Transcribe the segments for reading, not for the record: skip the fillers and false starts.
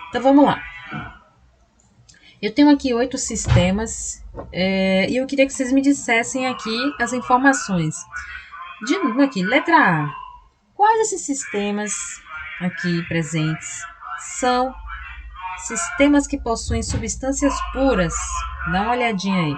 Então vamos lá. Eu tenho aqui 8 sistemas e eu queria que vocês me dissessem aqui as informações. De novo aqui, letra A. Quais esses sistemas aqui presentes são sistemas que possuem substâncias puras? Dá uma olhadinha aí.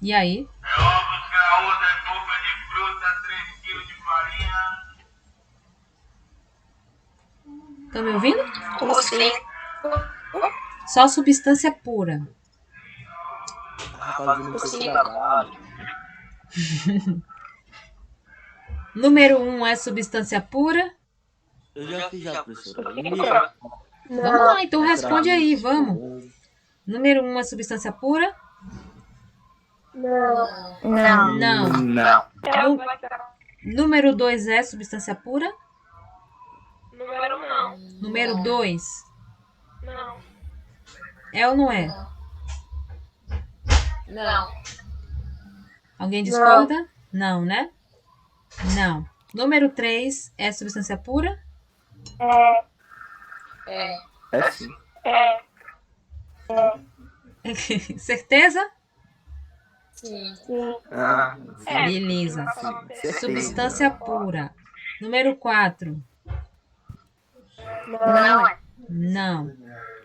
E aí? É óbvio que a outra é polpa de fruta, 3 quilos de farinha. Estão me ouvindo? Sim. Só substância pura. Fazendo seu trabalho. Número 1 é substância pura? Eu já fiz já, professora. Vamos lá, então responde aí, vamos. Número 1 é substância pura? Não. Não. Número 2 é substância pura? Número não. Número 2 Não. é ou não é? Não. Alguém discorda? Não, né? Não. Número 3 é substância pura? É. É sim. Certeza? Sim. Ah, Beleza. certeza. Substância pura. Número 4. Não é. Não.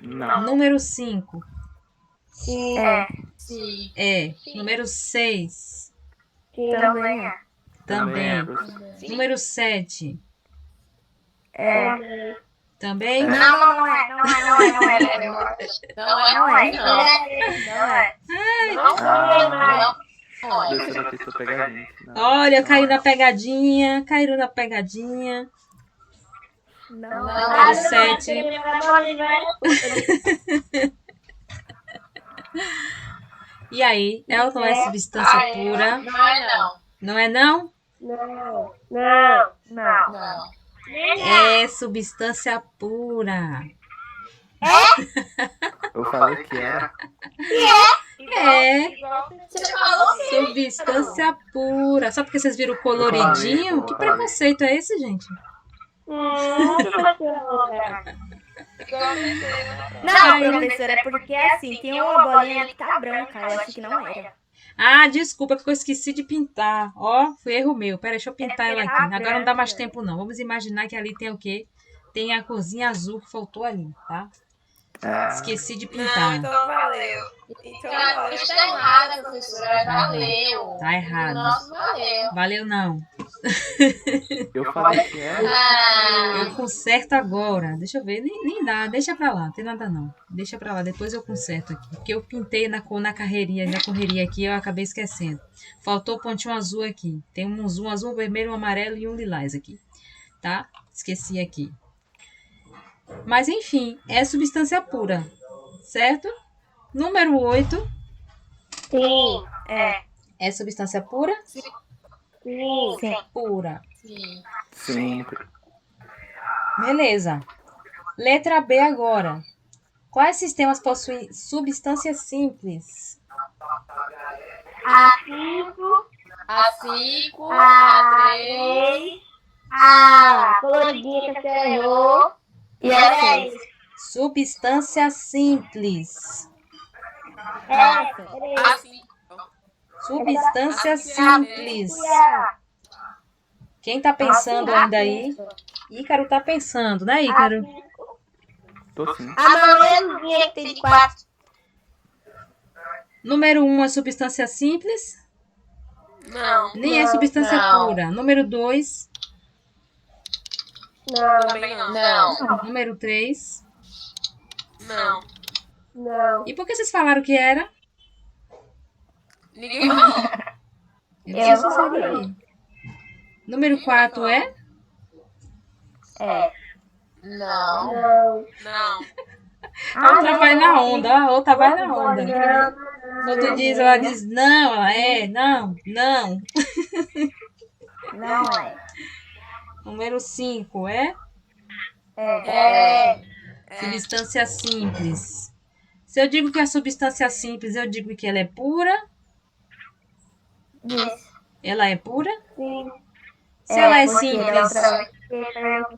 Não. Número 5. É. Sim. É. Número 6. Também é. Também. professora. Número 7. É. Também? Não é. Não é. Professora tentou pegar a gente. Não. Olha, caiu na pegadinha. Caiu na pegadinha. Número 7. E aí? É ou não é substância pura? Não é não. Não é não? Não. É substância pura. Eu falei que era. É Você falou substância pura. Só porque vocês viram coloridinho? Que preconceito é esse, gente? Não, professora, é porque assim, tem uma bolinha ali que tá branca, eu acho que não era. Ah, desculpa, porque eu esqueci de pintar. Ó, foi erro meu. Pera, deixa eu pintar ela aqui. Agora não dá mais tempo, não. Vamos imaginar que ali tem o quê? Tem a corzinha azul que faltou ali, tá? Esqueci de pintar. valeu. Então, está errada, professora. Valeu. Tá errado. Nossa, valeu. Valeu, não. Eu falei que era. Eu conserto agora. Deixa eu ver. Nem dá. Deixa pra lá. Não tem nada, não. Deixa pra lá. Depois eu conserto aqui. Porque eu pintei na correria aqui. Eu acabei esquecendo. Faltou o pontinho azul aqui. Tem um azul, um vermelho, um amarelo e um lilás aqui. Tá? Esqueci aqui. Mas, enfim. É substância pura. Certo? Número 8. Sim. É substância pura? Sim. Pura. Sim. Sim. Beleza. Letra B agora. Quais sistemas possuem substâncias simples? A5, A3, Coloridinha que você errou. E a 6. Substância simples. A5. Substância simples. Quem tá pensando ainda aí? Ícaro tá pensando, né, Ícaro? Tô sim. A mamãezinha que tem de 4. Número 1 é substância simples? Não. Nem é substância Não. pura. Número 2. Também não. Número 3. Não. E por que vocês falaram que era? Ninguém falou. Eu só sabia. Número 4 é? Não. A outra vai na onda, a outra vai na onda. Quando diz, ela diz não, ela é, não. Não é. Número 5 é? Substância simples. Se eu digo que é substância simples, eu digo que ela é pura? Isso. Ela é pura? Sim. Se ela é porque simples,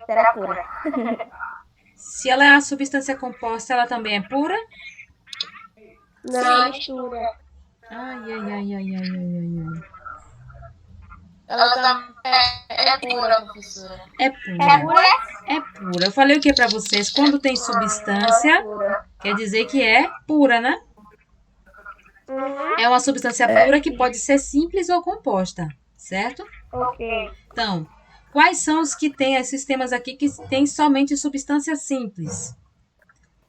era pura. se ela é uma substância composta, ela também é pura? Não, mistura. Ai, ai, ai, ai, ai, ai, ai, ai. Ela também é pura, professora. É É pura. pura? É pura. Eu falei o que pra vocês? Quando tem substância, quer dizer que é pura, né? Uhum. É uma substância pura que pode ser simples ou composta, certo? Ok. Então, quais são os que tem esses sistemas aqui que tem somente substância simples?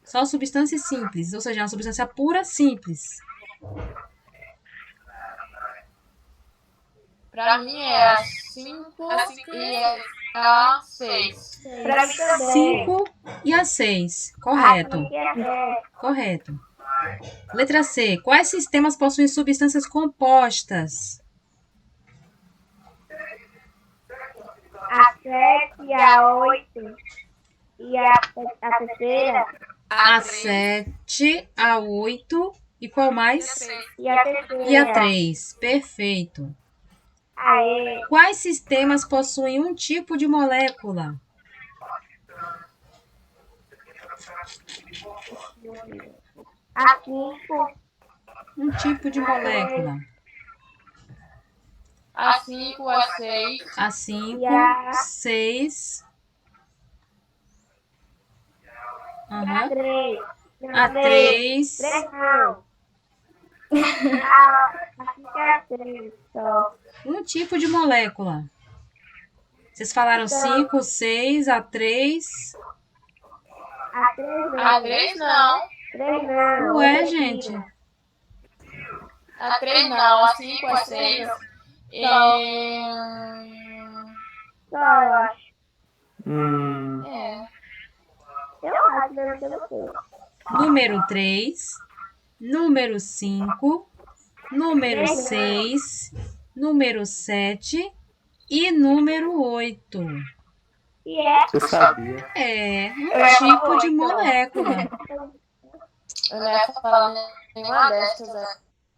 Só substância simples, ou seja, uma substância pura simples. Pra mim é a 5 e a 6. Pra mim também. 5 e a 6. Correto. É Correto. Letra C. Quais sistemas possuem substâncias compostas? a 7, a 8 e a terceira A 7, a 8 e qual mais? e a terceira. E a 3. Perfeito. Aê. Quais sistemas possuem um tipo de molécula? A 5, Um tipo de molécula. A 5, a 6. A 5, E a- 6. Aham. 3. A 3. 3 não. A 5 é a 3 só. Um tipo de molécula. Vocês falaram 5, 6, a 3. A 3 não. A 3 não. 3 não. Ué, gente. A 3 não. A 5, a 6. Só eu acho. É. Eu acho, deve ser você. Número 3. Número 5. Número 6. Número 7. E número 8. E é. Eu sabia. É um tipo de molécula. Eu não ia falar nenhuma dessas.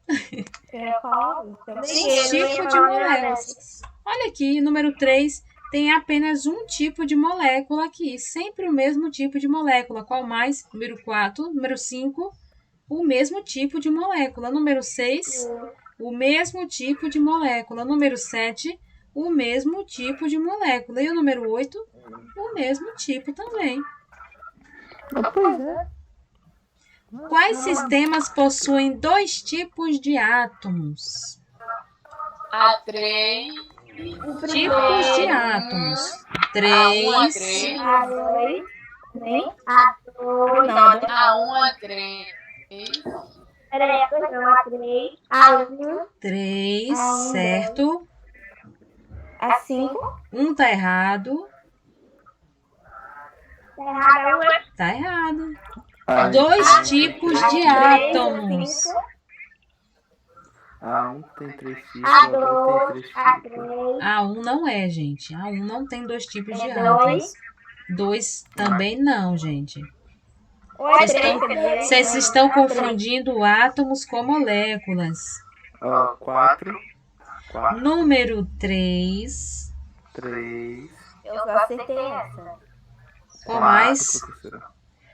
Um tipo de molécula. Olha aqui, número 3 tem apenas um tipo de molécula aqui. Sempre o mesmo tipo de molécula. Qual mais? Número 4. Número 5, o mesmo tipo de molécula. Número 6, o mesmo tipo de molécula. Número 7, o mesmo tipo de molécula. E o número 8, o mesmo tipo também. Pois é. Quais sistemas possuem dois tipos de átomos? A 3. Tipos de átomos. 3. A 2. Nem? A 2. A 1, a 3. Peraí, não. A 3. A 1. 3, certo. A 5. Um tá errado. Tá errado. A 1. Tá errado. Ai, Dois tipos de átomos. A1 tem 3 tipos, A a 2 tem 2. 3 A tipos. 3. A 1 não é, gente. A 1 não tem dois tipos de É átomos. 2 também não, gente. Ou é Vocês 3 estão, também. vocês estão confundindo átomos com moléculas. Ó, 4, Número 3. 3, Eu só acertei essa. Qual mais? professora.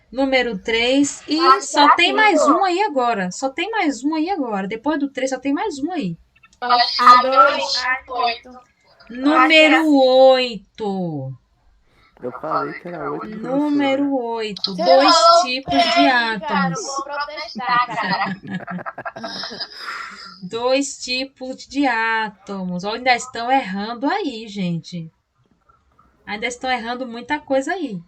Número 3. E só tem mais um aí agora. Só tem mais um aí agora. Depois do 3 só tem mais um aí. A 2, 8. Número 8. Eu falei que era 8, professora. Número 8. Dois tipos de átomos. Vou protestar, cara. Dois tipos de átomos. Ainda estão errando aí, gente. Ainda estão errando muita coisa aí.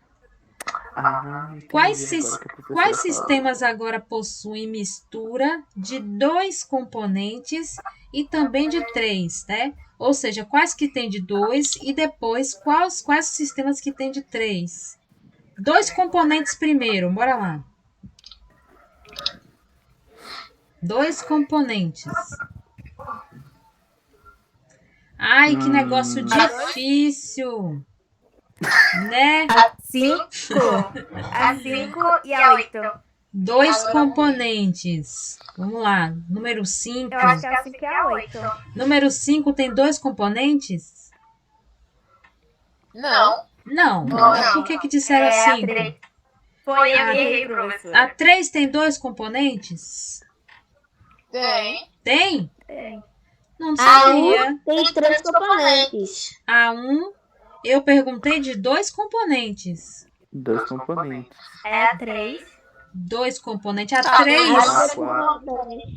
Ah, entendi Quais, agora que a professora quais falou. sistemas agora possuem mistura de dois componentes e também de três, né? Ou seja, quais que tem de dois e depois quais sistemas que tem de três? Dois componentes primeiro, bora lá. Dois componentes. Ai, que negócio difícil. Né? A 5. A 5 e a 8. Dois componentes. Vamos lá. Número 5. Eu acho que é o 5 e a 8. Número 5 tem dois componentes? Não. Não. Não. Por que disseram É a 5? 3. Foi eu que errei, professor. A 3 tem dois componentes? Tem. Tem? Tem. Não sabia. Tem 3 componentes. A 1, eu perguntei de dois componentes. 2 componentes. É a 3. Dois componentes. A Tá, 3, A 4.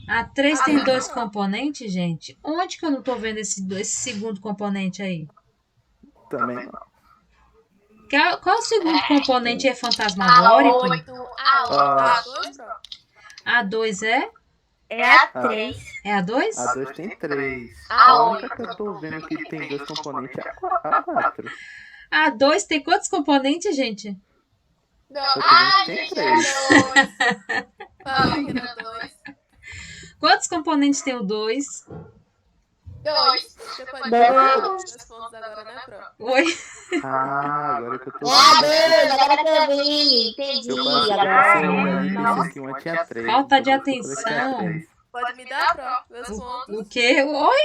a 3 tem dois componentes, gente? Onde que eu não tô vendo esse segundo componente aí? Também não. Qual o segundo componente é A fantasmagórico? 8, a 2, A 2 é? É a 3. É a 2? A 2 tem 3. A A única que eu tô vendo que tem 2 componentes é a 4. A 2 tem quantos componentes, gente? Não. Eu tô vendo Ah, que tem gente, 3. é 2. Falei que era 2. Quantos componentes tem o 2? 2. Você pode Dois. dar os pontos agora, né, Pro? Oi? Ah, agora que eu tô É a vendo. 2, agora que eu vi. Entendi Eu quase agora. pensei um ali, pensei que uma tinha 3. Falta de atenção. Pode me dar, Pro? Meus pontos. O quê? Oi?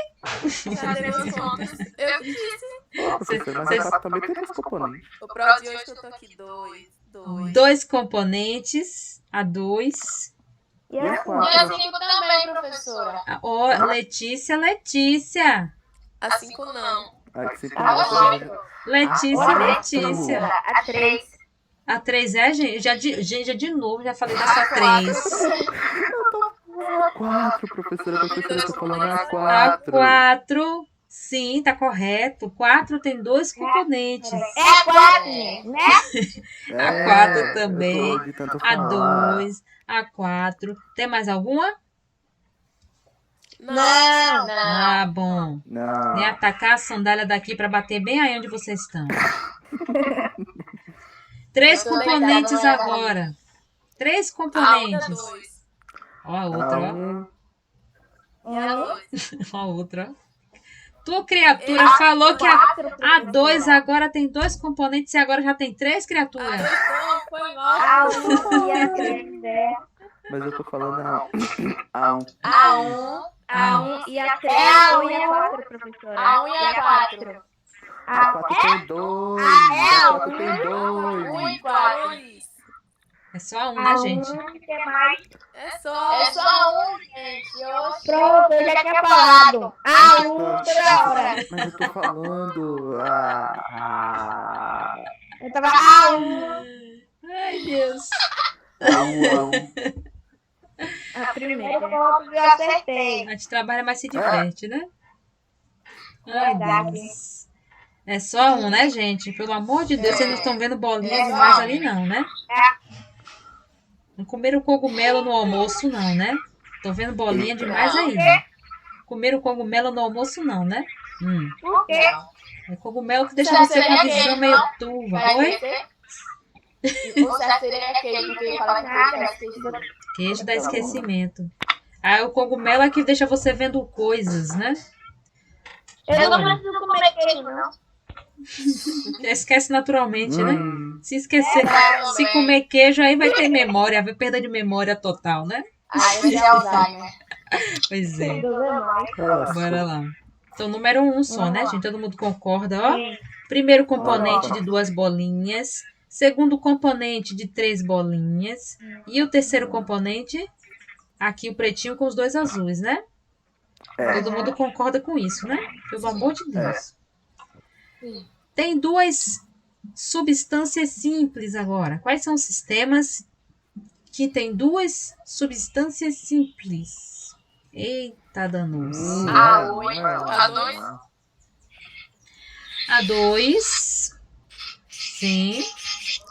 Cadê meus pontos? Eu que disse. Professor, mas a 4 também tem 2 componentes. O Pro de hoje que eu tô aqui, 2. Dois componentes. A 2. E E a a 5? E a 4? 5 também, professora. Ó, Letícia. A 5 não. Ah, que 5 A não. 8. Letícia. A 3. A 3 é, gente? Já de novo, já falei dessa 3. 4, professora. Professora, eu tô falando a A 4. 4. Sim, tá correto. 4 tem dois componentes. É a 4, gente, né? A 4 também. Eu tô de tanto A falar. 2. A 4. Tem mais alguma? Não. Ah, bom. Não. Nem atacar a sandália daqui pra bater bem aí onde vocês estão. 3 Eu tô componentes deitada, agora. 3 A 1 é componentes. 2. Ó a outra, ó. 1. E a 2. Ó a outra, ó. Tua criatura falou que a 2 agora tem 2 componentes e agora já tem 3 A criaturas. 2 não, foi mal. A 1 e a 3 é. Mas eu tô falando a 1. A 1. A 1 e a 3 e a 4, professora. A 1 e a 4. A 4 tem 2. A 4 tem 2. 1 e 4. É só a 1, né, gente? Tem mais. É só 1, gente. Oxi. Pronto, eu já tinha falado. A 1 toda hora. Mas eu tô falando a Eu tava A1. Ai, Deus. 1. A primeira. Eu acertei. A gente trabalha, mas se diverte, né? Ai, Deus. É só 1, né, gente? Pelo amor de Deus, vocês não estão vendo bolinha demais ali, não, né? Não comeram cogumelo no almoço, não, né? Estão vendo bolinha demais aí, né? Comeram cogumelo no almoço, não, né? Por quê? É cogumelo que deixa você com a visão meio turva. Oi? O certo seria queijo, porque fala que queijo é queijo. Queijo dá esquecimento. Ah, o cogumelo é que deixa você vendo coisas, né? Eu não preciso comer queijo, não. Esquece naturalmente, né? Se esquecer, se comer queijo, aí vai ter memória, vai perda de memória total, né? Aí é Alzheimer. Pois é. Nossa. Bora lá. Então, número 1 só, né, gente? Todo mundo concorda, ó. Primeiro componente de 2 bolinhas. Segundo componente de 3 bolinhas. E o terceiro componente, aqui o pretinho com os 2 azuis, né? Todo mundo concorda com isso, né? Pelo amor de Deus. Tem 2 substâncias simples agora. Quais são os sistemas que tem 2 substâncias simples? Eita, danos. A 8, a 2. A 2. Sim.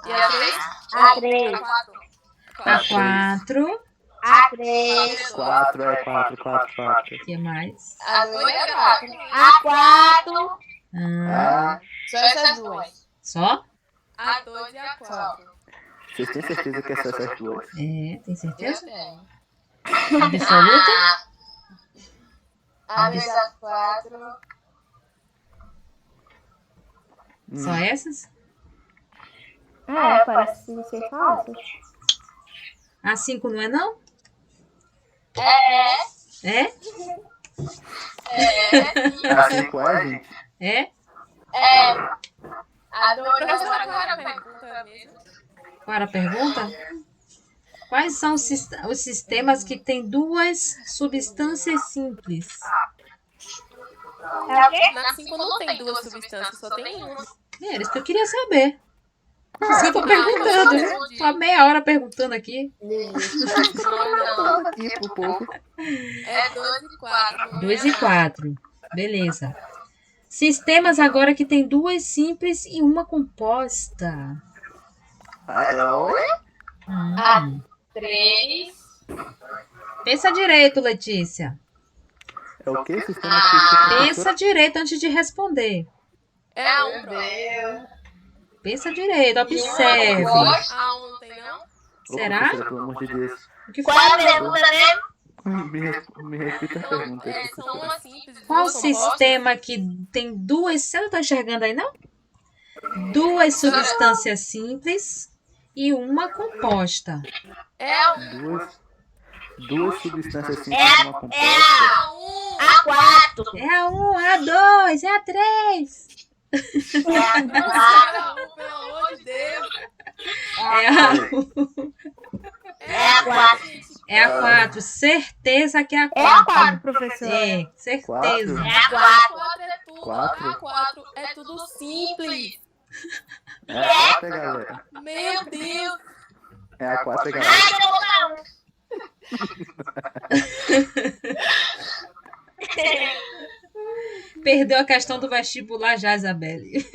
E a 3? A3. A 4. A 4. A3. 4 é 4. O que mais? A 2 é 4. A4. Ah, Só essas duas. só? A 2 e a 4. Vocês têm certeza que é só essas duas? É, tem Eu certeza? tenho. Absoluta? A 2 e a 4. Só essas? É, parece ser fácil. A 5 não é não? É. É? A 5 é, gente? É? A do professor agora pergunta mesmo. Qual era a pergunta? Quais são os sistemas que têm duas substâncias simples? É o quê? Na 5 não tem duas substâncias, só tem uma. É isso que eu queria saber. Por isso que eu tô perguntando. Tô há meia hora perguntando aqui. Não. Aqui pro povo. É 2 e 4. 2 e 4. Beleza. Sistemas agora que tem duas simples e uma composta. Oi? 3. Pensa direito, Letícia. É o quê? Sistema que Pensa direito antes de responder. É um Deus. Pensa direito, observe. A 1 não tem não? Será? Pelo amor de Deus. O que Qual é a foi? pergunta mesmo? Me repita a pergunta. São uma simples. Qual duas compostas. sistema que tem duas... Você não tá enxergando aí, não? Duas substâncias simples e uma composta. É um. Duas substâncias simples numa composta. A 1. A4. É a 1, é a 2, é a 3. Pelo amor de Deus. É a, É a 4. é a 4. Certeza que é a É a 4. 4, professor. É, certeza. Quatro? A 4 é tudo. Quatro? A 4 é tudo simples. É a 4, galera. Meu Deus. É a 4, galera. Perdeu a questão do vestibular já, Isabelle.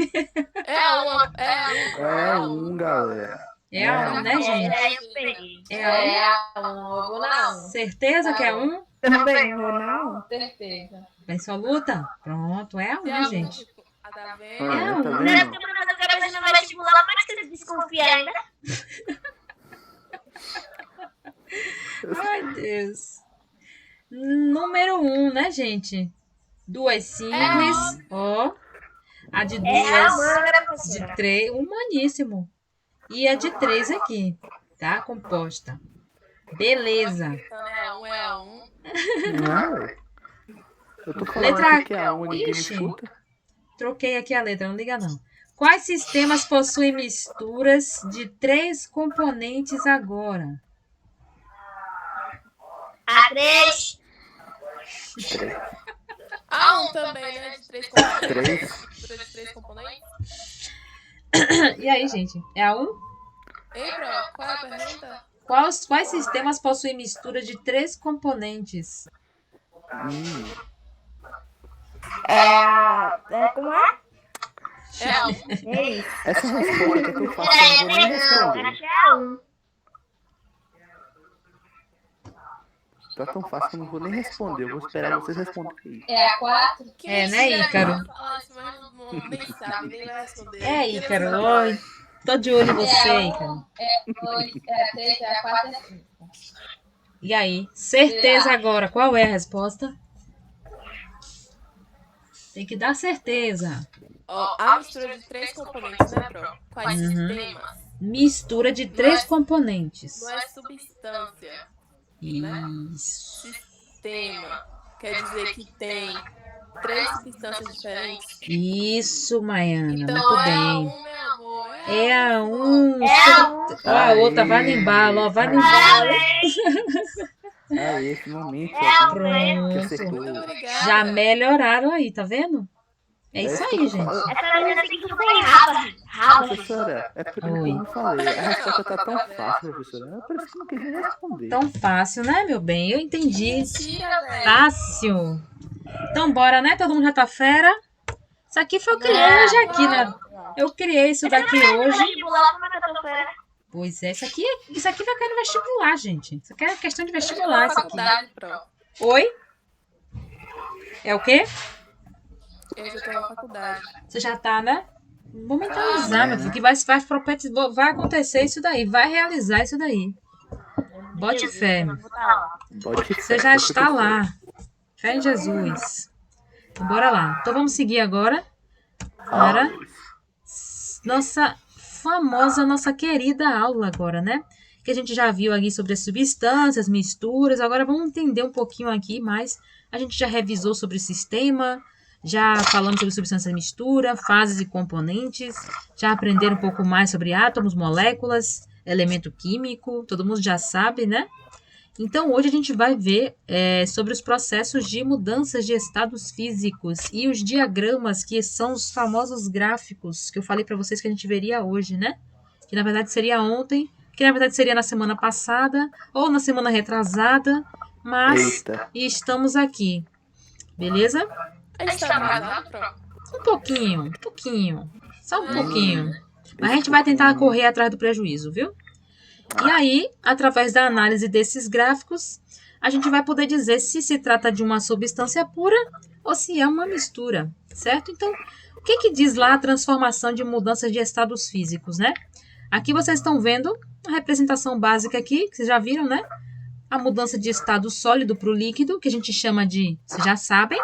É a 1. É um, galera. É a 1, né, gente? Aí eu peguei. É a É a 1. Eu vou na 1. 1. Certeza que é 1? Também, não. Certeza. Vem sua luta? Pronto, é a 1, gente. Tá vendo? É a Tá 1. vendo? Eu quero fazer no vestibular, mas você desconfia ainda. Ai, Deus. Número 1, né, gente? Duas simples. Ó. A de duas. De 3. Humaníssimo. E a de 3 aqui. Tá? Composta. Beleza. Então é a 1, é a 1. Não, ué. Eu tô falando Letra aqui que é a 1 ninguém me Ixi. escuta. Troquei aqui a letra, não liga não. Quais sistemas possuem misturas de 3 componentes agora? A3. A 1 também, né? De 3 componentes. 3. Mistura de 3 componentes. E aí, gente? É a 1? Ei, Pro, qual é a pergunta? Quais sistemas possuem mistura de 3 componentes? Como é? É a 1. É isso. Essa resposta que eu faço, eu não vou nem responder. Acho que é A1. Tá tão fácil que eu não vou nem responder. Eu vou esperar vocês responderem. É a 4? É, né, Ícaro? Nem sabe, nem vai responder. É, Ícaro. Oi. Tô de olho em você, Ícaro. É a 3, é a 4, é a 5. E aí? Certeza agora. Qual é a resposta? Tem que dar certeza. Ó, a mistura de 3 componentes, né, Pro? Quais sistemas? Mistura de 3 componentes. Não é substância. Isso. Sistema. Quer dizer que tem 3 substâncias diferentes. Isso, Maiana. Então Muito é a bem. 1, meu amor. É a 1. Ó, a Aí. outra vai no embalo, ó. Vai no embalo. Aí, finalmente. É alguém que Pronto. acertou. Muito obrigada. Já melhoraram aí, tá vendo? É isso aí, gente. Essa menina tem que super raba. Professora, é por isso que eu não falei. A resposta tá tão fácil, professora. É por isso que eu não quis nem responder. Tão fácil, né, meu bem? Eu entendi. Mentira, velho. Fácil. Então, bora, né? Todo mundo já tá fera? Isso aqui foi eu criei hoje aqui, né? Eu criei isso daqui hoje. Vestibular, como é que eu tô fera? Pois é, isso aqui vai cair no vestibular, gente. Isso aqui é questão de vestibular, isso aqui. Faculdade, Pro. Oi? É o quê? Eu já tô na faculdade. Você já tá, né? Vamos mentalizar, meu filho, que vai acontecer isso daí. Vai realizar isso daí. Bote fé, meu. Pode Você já está lá. Fé em Jesus. Então, bora lá. Então, vamos seguir agora para nossa famosa, nossa querida aula agora, né? que a gente já viu aqui sobre as substâncias, misturas. Agora vamos entender um pouquinho aqui mais. A gente já revisou sobre o sistema, já falamos sobre substância mistura, fases e componentes, já aprenderam um pouco mais sobre átomos, moléculas, elemento químico, todo mundo já sabe, né? Então, hoje a gente vai ver sobre os processos de mudanças de estados físicos e os diagramas, que são os famosos gráficos que eu falei para vocês que a gente veria hoje, né? Que na verdade seria ontem, que na verdade seria na semana passada ou na semana retrasada, mas estamos aqui, beleza? A gente tá atrasado, Pro? Um pouquinho, só um pouquinho. Mas a gente vai tentar correr atrás do prejuízo, viu? E aí, através da análise desses gráficos, a gente vai poder dizer se se trata de uma substância pura ou se é uma mistura, certo? Então, o que diz lá a transformação de mudanças de estados físicos, né? Aqui vocês estão vendo a representação básica aqui, que vocês já viram, né? A mudança de estado sólido para o líquido, que a gente chama de, vocês já sabem,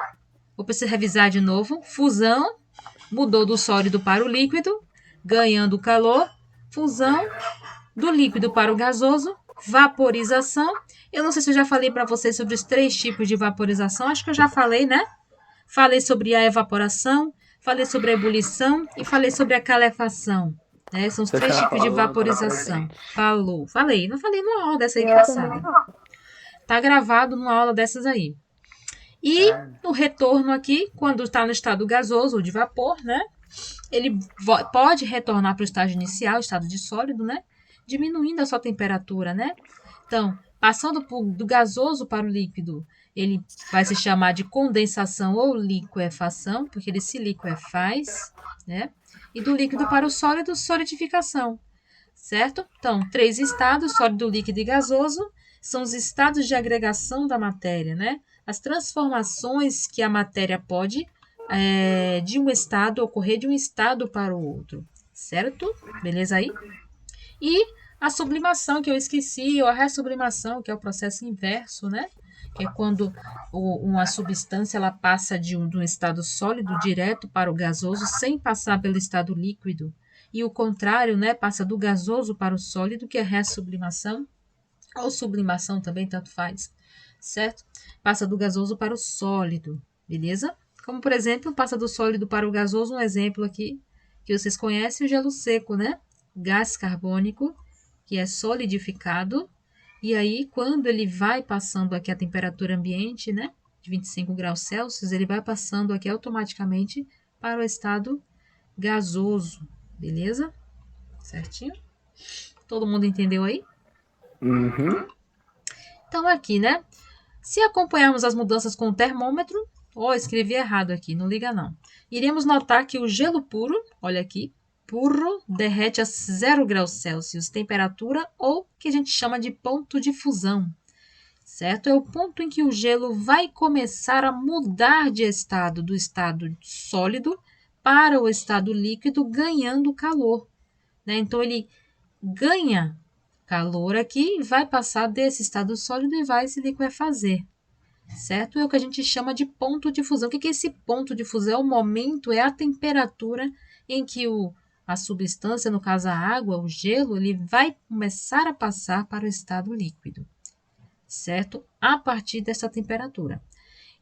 vou precisar revisar de novo, fusão, mudou do sólido para o líquido, ganhando calor, fusão, do líquido para o gasoso, vaporização. Eu não sei se eu já falei para vocês sobre os 3 tipos de vaporização. Acho que eu já falei, né? Falei sobre a evaporação, falei sobre a ebulição e falei sobre a calefação. Né? São os 3 tipos de vaporização. Falei. Não falei numa aula dessa aí passada. Tá gravado numa aula dessas aí. E no retorno aqui, quando está no estado gasoso ou de vapor, né? Ele pode retornar para o estágio inicial, estado de sólido, né? Diminuindo a sua temperatura, né? Então, passando do gasoso para o líquido, ele vai se chamar de condensação ou liquefação, porque ele se liquefaz, né? E do líquido para o sólido, solidificação, certo? Então, 3 estados, sólido, líquido e gasoso, são os estados de agregação da matéria, né? As transformações que a matéria pode, de um estado, ocorrer de um estado para o outro, certo? Beleza aí? E a sublimação, que eu esqueci, ou a ressublimação, que é o processo inverso, né? Que é quando uma substância ela passa de um estado sólido direto para o gasoso, sem passar pelo estado líquido. E o contrário, né? Passa do gasoso para o sólido, que é ressublimação, ou sublimação também, tanto faz, certo? Passa do gasoso para o sólido, beleza? Como, por exemplo, passa do sólido para o gasoso, um exemplo aqui, que vocês conhecem, o gelo seco, né? Gás carbônico, que é solidificado, e aí quando ele vai passando aqui a temperatura ambiente, né, de 25 graus Celsius, ele vai passando aqui automaticamente para o estado gasoso, beleza? Certinho? Todo mundo entendeu aí? Uhum. Então aqui, né, se acompanharmos as mudanças com o termômetro, escrevi errado aqui, não liga não, iremos notar que o gelo puro, olha aqui, puro derrete a 0 graus Celsius, temperatura, ou que a gente chama de ponto de fusão, certo? É o ponto em que o gelo vai começar a mudar de estado, do estado sólido para o estado líquido, ganhando calor, né? Então, ele ganha calor aqui, vai passar desse estado sólido e vai se liquefazer, certo? É o que a gente chama de ponto de fusão. O que é esse ponto de fusão? É o momento, é a temperatura em que a substância, no caso a água, o gelo, ele vai começar a passar para o estado líquido, certo? A partir dessa temperatura.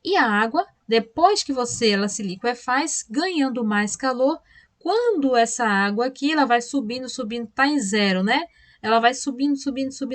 E a água, depois que ela se liquefaz, ganhando mais calor, quando essa água aqui, ela vai subindo, está em 0, né? Ela vai subindo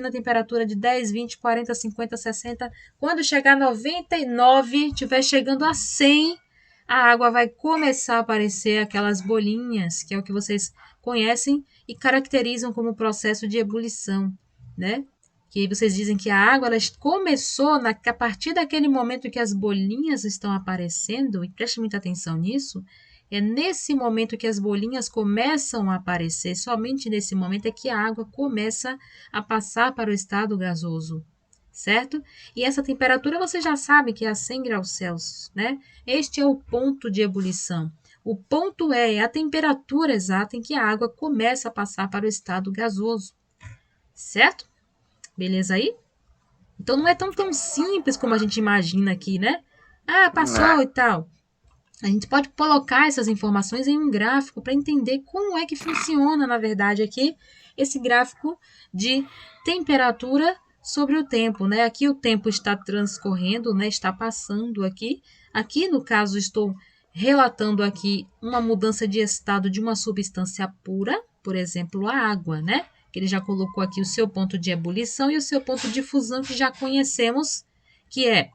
a temperatura de 10, 20, 40, 50, 60. Quando chegar a 99, estiver chegando a 100, a água vai começar a aparecer aquelas bolinhas, que é o que vocês conhecem e caracterizam como processo de ebulição, né? Que vocês dizem que a água ela começou a partir daquele momento que as bolinhas estão aparecendo, e preste muita atenção nisso, é nesse momento que as bolinhas começam a aparecer, somente nesse momento é que a água começa a passar para o estado gasoso, certo? E essa temperatura você já sabe que é a 100 graus Celsius, né? Este é o ponto de ebulição. O ponto é a temperatura exata em que a água começa a passar para o estado gasoso, certo? Beleza aí? Então não é tão simples como a gente imagina aqui, né? Ah, passou e tal. A gente pode colocar essas informações em um gráfico para entender como é que funciona, na verdade, aqui esse gráfico de temperatura sobre o tempo, né? Aqui o tempo está transcorrendo, né? Está passando aqui. Aqui, no caso, estou relatando aqui uma mudança de estado de uma substância pura, por exemplo, a água, né? Que ele já colocou aqui o seu ponto de ebulição e o seu ponto de fusão, que já conhecemos, que é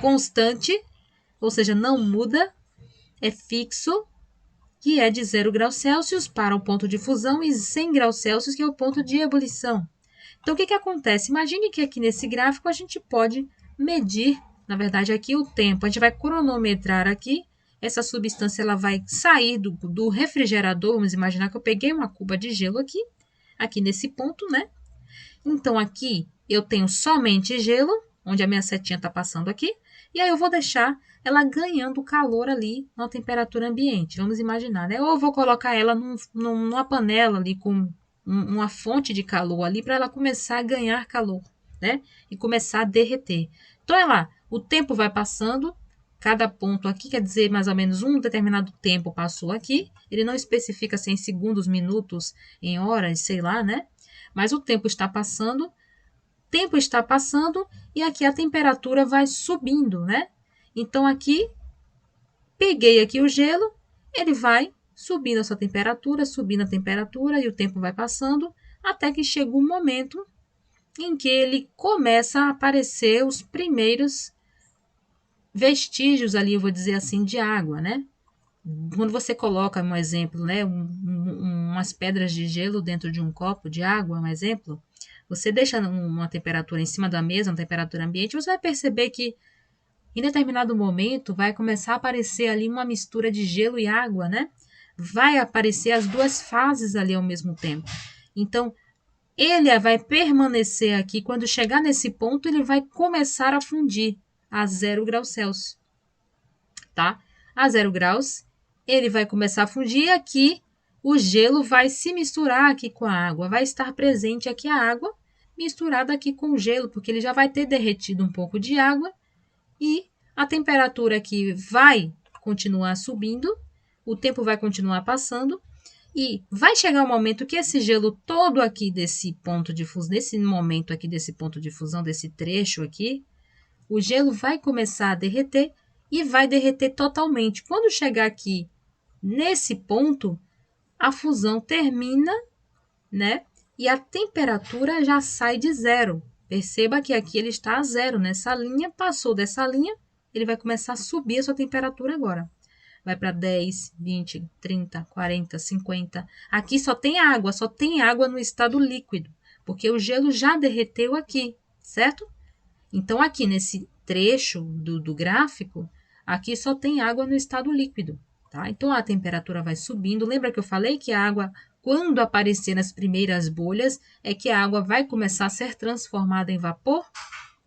constante, ou seja, não muda, é fixo, que é de 0 graus Celsius para o ponto de fusão e 100 graus Celsius, que é o ponto de ebulição. Então, o que acontece? Imagine que aqui nesse gráfico a gente pode medir, na verdade, aqui o tempo. A gente vai cronometrar aqui. Essa substância ela vai sair do refrigerador. Vamos imaginar que eu peguei uma cuba de gelo aqui nesse ponto, né? Então, aqui eu tenho somente gelo, onde a minha setinha está passando aqui. E aí eu vou deixar ela ganhando calor ali na temperatura ambiente. Vamos imaginar, né? Ou eu vou colocar ela numa panela ali com uma fonte de calor ali para ela começar a ganhar calor, né? E começar a derreter. Então, olha lá, o tempo vai passando, cada ponto aqui quer dizer mais ou menos um determinado tempo passou aqui. Ele não especifica se em segundos, minutos, em horas, sei lá, né? Mas o tempo está passando e aqui a temperatura vai subindo, né? Então, aqui, peguei aqui o gelo, ele vai subindo a sua temperatura, subindo a temperatura, e o tempo vai passando, até que chega um momento em que ele começa a aparecer os primeiros vestígios ali, eu vou dizer assim, de água, né? Quando você coloca, um exemplo, né, umas pedras de gelo dentro de um copo de água, um exemplo, você deixa uma temperatura em cima da mesa, uma temperatura ambiente, você vai perceber que em determinado momento vai começar a aparecer ali uma mistura de gelo e água, né? Vai aparecer as duas fases ali ao mesmo tempo. Então, ele vai permanecer aqui. Quando chegar nesse ponto, ele vai começar a fundir a 0 graus Celsius, tá? A 0 graus, ele vai começar a fundir e aqui o gelo vai se misturar aqui com a água. Vai estar presente aqui a água misturada aqui com o gelo, porque ele já vai ter derretido um pouco de água e a temperatura aqui vai continuar subindo, o tempo vai continuar passando e vai chegar um momento que esse gelo todo aqui desse ponto de fusão, nesse momento aqui desse ponto de fusão, desse trecho aqui, o gelo vai começar a derreter e vai derreter totalmente. Quando chegar aqui nesse ponto, a fusão termina, né? E a temperatura já sai de 0. Perceba que aqui ele está a 0 nessa linha, passou dessa linha, ele vai começar a subir a sua temperatura agora. Vai para 10, 20, 30, 40, 50. Aqui só tem água no estado líquido, porque o gelo já derreteu aqui, certo? Então, aqui nesse trecho do gráfico, aqui só tem água no estado líquido, tá? Então, a temperatura vai subindo. Lembra que eu falei que a água, quando aparecer nas primeiras bolhas, é que a água vai começar a ser transformada em vapor?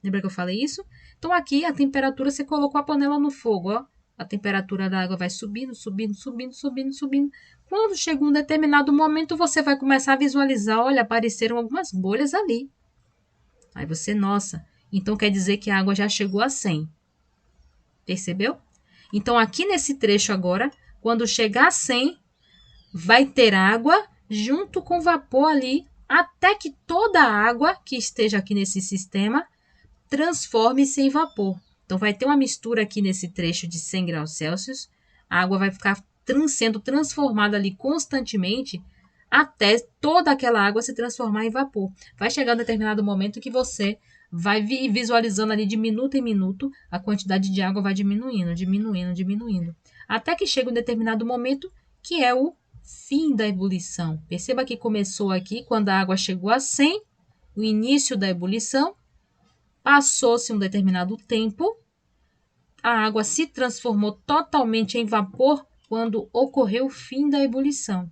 Lembra que eu falei isso? Então, aqui a temperatura, você colocou a panela no fogo, ó. A temperatura da água vai subindo, subindo, subindo, subindo, subindo. Quando chega um determinado momento, você vai começar a visualizar, olha, apareceram algumas bolhas ali. Aí você, nossa, então quer dizer que a água já chegou a 100. Percebeu? Então, aqui nesse trecho agora, quando chegar a 100, vai ter água junto com vapor ali, até que toda a água que esteja aqui nesse sistema transforme-se em vapor. Então, vai ter uma mistura aqui nesse trecho de 100 graus Celsius. A água vai ficar sendo transformada ali constantemente até toda aquela água se transformar em vapor. Vai chegar um determinado momento que você vai visualizando ali de minuto em minuto, a quantidade de água vai diminuindo, diminuindo, diminuindo. Até que chega um determinado momento que é o fim da ebulição. Perceba que começou aqui quando a água chegou a 100, o início da ebulição. Passou-se um determinado tempo, a água se transformou totalmente em vapor quando ocorreu o fim da ebulição.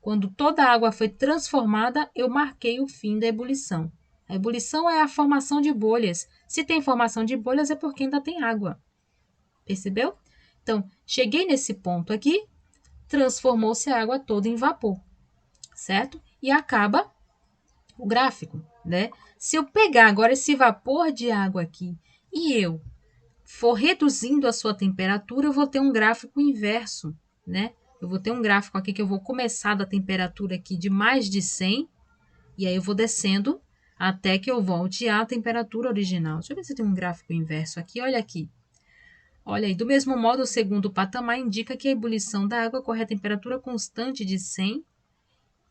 Quando toda a água foi transformada, eu marquei o fim da ebulição. A ebulição é a formação de bolhas. Se tem formação de bolhas é porque ainda tem água. Percebeu? Então, cheguei nesse ponto aqui, transformou-se a água toda em vapor, certo? E acaba o gráfico, né? Se eu pegar agora esse vapor de água aqui e eu for reduzindo a sua temperatura, eu vou ter um gráfico inverso, né? Eu vou ter um gráfico aqui que eu vou começar da temperatura aqui de mais de 100, e aí eu vou descendo até que eu volte à temperatura original. Deixa eu ver se tem um gráfico inverso aqui. Olha aqui. Olha aí, do mesmo modo, o segundo patamar indica que a ebulição da água ocorre a temperatura constante de 100,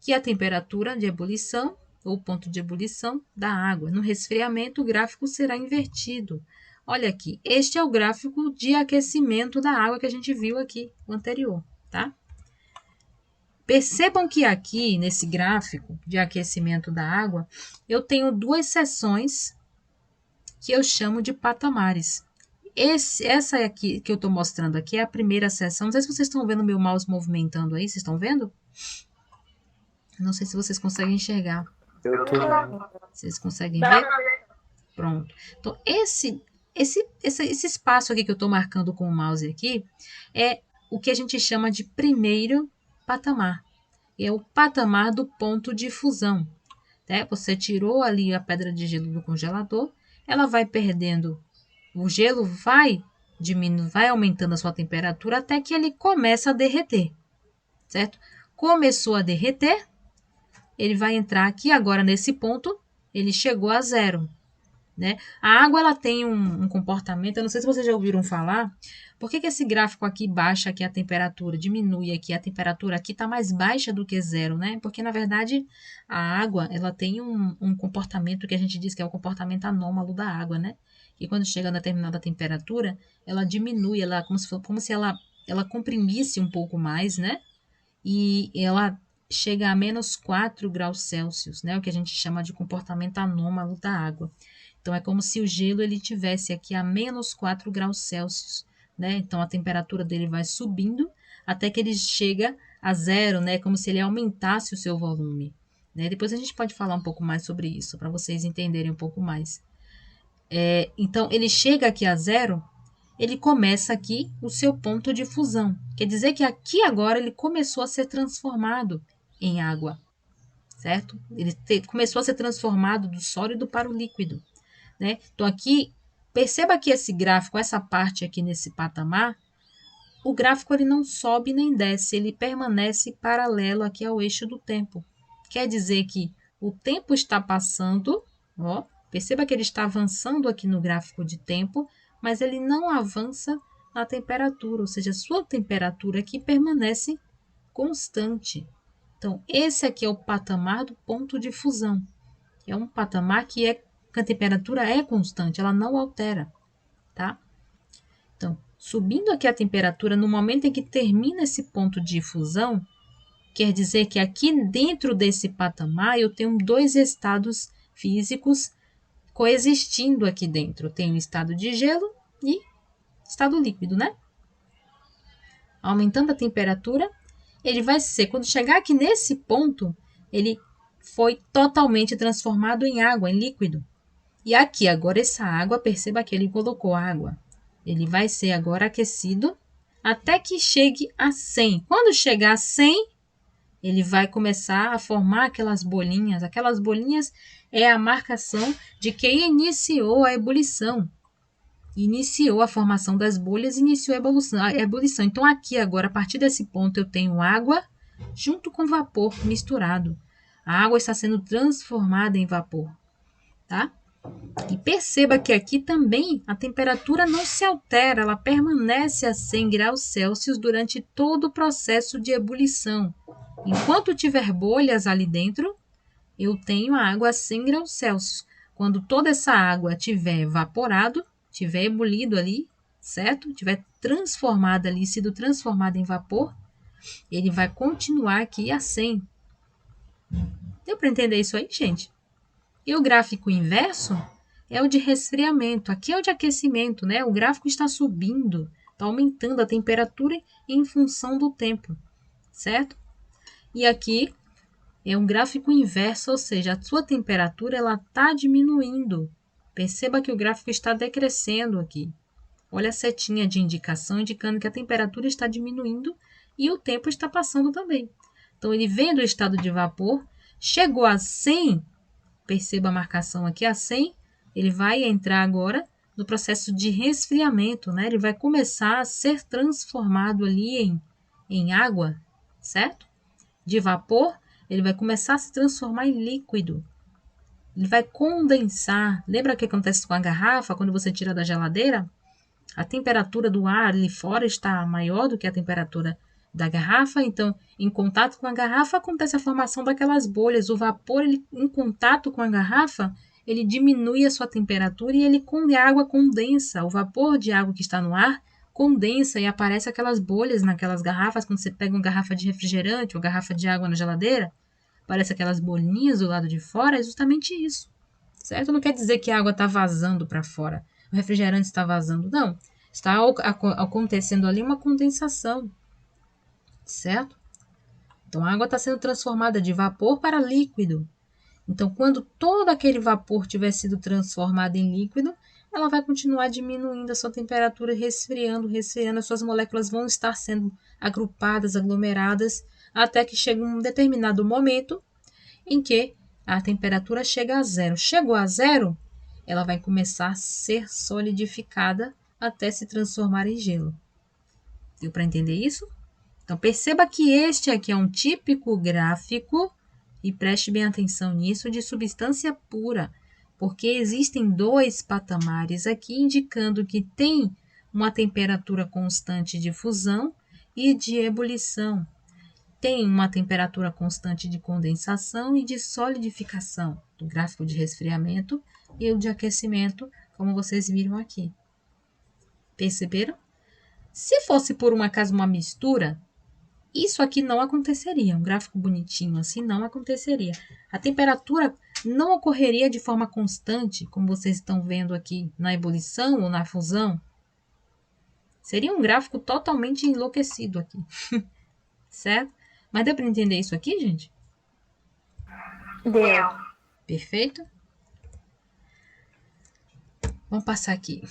que é a temperatura de ebulição, ou ponto de ebulição da água. No resfriamento, o gráfico será invertido. Olha aqui, este é o gráfico de aquecimento da água que a gente viu aqui, o anterior, tá? Percebam que aqui, nesse gráfico de aquecimento da água, eu tenho duas seções que eu chamo de patamares. Essa aqui que eu estou mostrando aqui é a primeira seção. Não sei se vocês estão vendo meu mouse movimentando aí. Vocês estão vendo? Não sei se vocês conseguem enxergar. Eu tô. Vocês conseguem ver? Pronto. Então, esse espaço aqui que eu estou marcando com o mouse aqui é o que a gente chama de primeiro patamar. É o patamar do ponto de fusão. Né? Você tirou ali a pedra de gelo do congelador, ela vai perdendo, o gelo vai diminuindo, vai aumentando a sua temperatura até que ele começa a derreter, certo? Começou a derreter, ele vai entrar aqui agora nesse ponto, ele chegou a zero. Né? A água ela tem um comportamento, eu não sei se vocês já ouviram falar, por que esse gráfico aqui baixa aqui a temperatura, diminui aqui, a temperatura aqui está mais baixa do que zero, né? Porque na verdade a água ela tem um comportamento que a gente diz que é o comportamento anômalo da água, né? E quando chega a determinada temperatura, ela diminui, ela como se ela comprimisse um pouco mais, né? E ela chega a menos 4 graus Celsius, né? O que a gente chama de comportamento anômalo da água. Então, é como se o gelo ele tivesse aqui a menos 4 graus Celsius, né? Então, a temperatura dele vai subindo até que ele chega a zero, né? Como se ele aumentasse o seu volume, né? Depois a gente pode falar um pouco mais sobre isso, para vocês entenderem um pouco mais. Então, ele chega aqui a zero, ele começa aqui o seu ponto de fusão. Quer dizer que aqui agora ele começou a ser transformado em água, certo? Ele começou a ser transformado do sólido para o líquido. Né? Então, aqui, perceba que esse gráfico, essa parte aqui nesse patamar, o gráfico ele não sobe nem desce, ele permanece paralelo aqui ao eixo do tempo. Quer dizer que o tempo está passando, ó, perceba que ele está avançando aqui no gráfico de tempo, mas ele não avança na temperatura, ou seja, a sua temperatura aqui permanece constante. Então, esse aqui é o patamar do ponto de fusão. É um patamar que a temperatura é constante, ela não altera, tá? Então, subindo aqui a temperatura, no momento em que termina esse ponto de fusão, quer dizer que aqui dentro desse patamar eu tenho dois estados físicos coexistindo aqui dentro. Eu tenho estado de gelo e estado líquido, né? Aumentando a temperatura, ele vai ser, quando chegar aqui nesse ponto, ele foi totalmente transformado em água, em líquido. E aqui, agora, essa água, perceba que ele colocou água. Ele vai ser agora aquecido até que chegue a 100. Quando chegar a 100, ele vai começar a formar aquelas bolinhas. Aquelas bolinhas é a marcação de que iniciou a ebulição. Iniciou a formação das bolhas, iniciou a ebulição. Então, aqui agora, a partir desse ponto, eu tenho água junto com vapor misturado. A água está sendo transformada em vapor, tá? E perceba que aqui também a temperatura não se altera, ela permanece a 100 graus Celsius durante todo o processo de ebulição. Enquanto tiver bolhas ali dentro, eu tenho a água a 100 graus Celsius. Quando toda essa água tiver evaporado, tiver ebulido ali, certo? Tiver transformada ali, sido transformada em vapor, ele vai continuar aqui a 100. Deu para entender isso aí, gente? E o gráfico inverso é o de resfriamento. Aqui é o de aquecimento, né? O gráfico está subindo, está aumentando a temperatura em função do tempo, certo? E aqui é um gráfico inverso, ou seja, a sua temperatura ela está diminuindo. Perceba que o gráfico está decrescendo aqui. Olha a setinha de indicação indicando que a temperatura está diminuindo e o tempo está passando também. Então, ele vem do estado de vapor, chegou a 100, perceba a marcação aqui, a 100, ele vai entrar agora no processo de resfriamento, né? Ele vai começar a ser transformado ali em água, certo? De vapor, ele vai começar a se transformar em líquido. Ele vai condensar. Lembra o que acontece com a garrafa quando você tira da geladeira? A temperatura do ar ali fora está maior do que a temperatura da garrafa, então, em contato com a garrafa, acontece a formação daquelas bolhas. O vapor, ele, em contato com a garrafa, ele diminui a sua temperatura e a água condensa. O vapor de água que está no ar condensa e aparece aquelas bolhas naquelas garrafas. Quando você pega uma garrafa de refrigerante ou garrafa de água na geladeira, aparece aquelas bolinhas do lado de fora. É justamente isso, certo? Não quer dizer que a água está vazando para fora. O refrigerante está vazando, não. Está acontecendo ali uma condensação, certo? Então, a água está sendo transformada de vapor para líquido. Então, quando todo aquele vapor tiver sido transformado em líquido, ela vai continuar diminuindo a sua temperatura, resfriando, as suas moléculas vão estar sendo agrupadas, aglomeradas, até que chega um determinado momento em que a temperatura chega a zero. Chegou a zero, ela vai começar a ser solidificada até se transformar em gelo. Deu para entender isso? Então, perceba que este aqui é um típico gráfico, e preste bem atenção nisso, de substância pura, porque existem dois patamares aqui indicando que tem uma temperatura constante de fusão e de ebulição. Tem uma temperatura constante de condensação e de solidificação, do gráfico de resfriamento e o de aquecimento, como vocês viram aqui. Perceberam? Se fosse por um acaso uma mistura, isso aqui não aconteceria. Um gráfico bonitinho assim não aconteceria. A temperatura não ocorreria de forma constante, como vocês estão vendo aqui na ebulição ou na fusão. Seria um gráfico totalmente enlouquecido aqui. Certo? Mas deu para entender isso aqui, gente? Deu. Perfeito? Vamos passar aqui.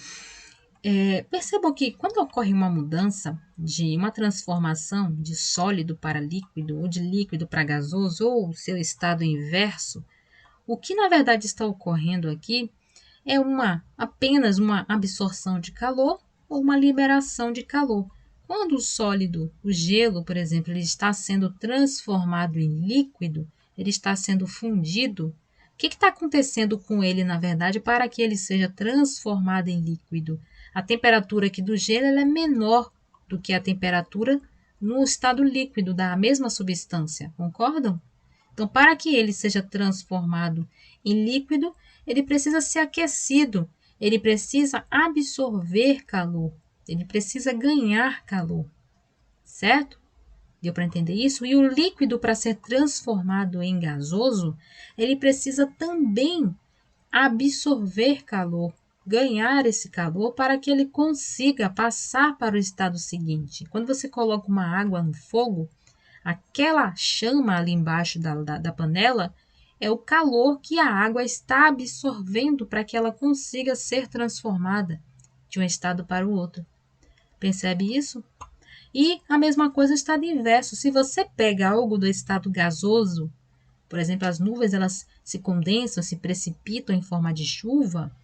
Percebam que quando ocorre uma mudança de uma transformação de sólido para líquido ou de líquido para gasoso ou o seu estado inverso, o que na verdade está ocorrendo aqui é apenas uma absorção de calor ou uma liberação de calor. Quando o sólido, o gelo, por exemplo, ele está sendo transformado em líquido, ele está sendo fundido, o que está acontecendo com ele, na verdade, para que ele seja transformado em líquido? A temperatura aqui do gelo ela é menor do que a temperatura no estado líquido da mesma substância, concordam? Então, para que ele seja transformado em líquido, ele precisa ser aquecido, ele precisa absorver calor, ele precisa ganhar calor, certo? Deu para entender isso? E o líquido, para ser transformado em gasoso, ele precisa também absorver calor, ganhar esse calor para que ele consiga passar para o estado seguinte. Quando você coloca uma água no fogo, aquela chama ali embaixo da panela é o calor que a água está absorvendo para que ela consiga ser transformada de um estado para o outro. Percebe isso? E a mesma coisa no estado inverso. Se você pega algo do estado gasoso, por exemplo, as nuvens elas se condensam, se precipitam em forma de chuva,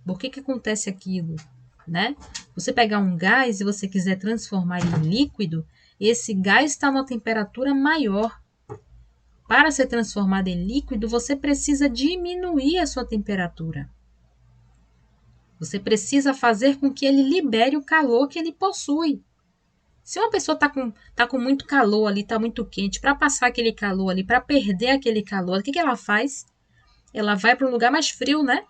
por que acontece aquilo? Né? Você pegar um gás e você quiser transformar ele em líquido, esse gás está numa temperatura maior. Para ser transformado em líquido, você precisa diminuir a sua temperatura. Você precisa fazer com que ele libere o calor que ele possui. Se uma pessoa tá com muito calor ali, está muito quente, para passar aquele calor ali, para perder aquele calor, o que ela faz? Ela vai para um lugar mais frio, né?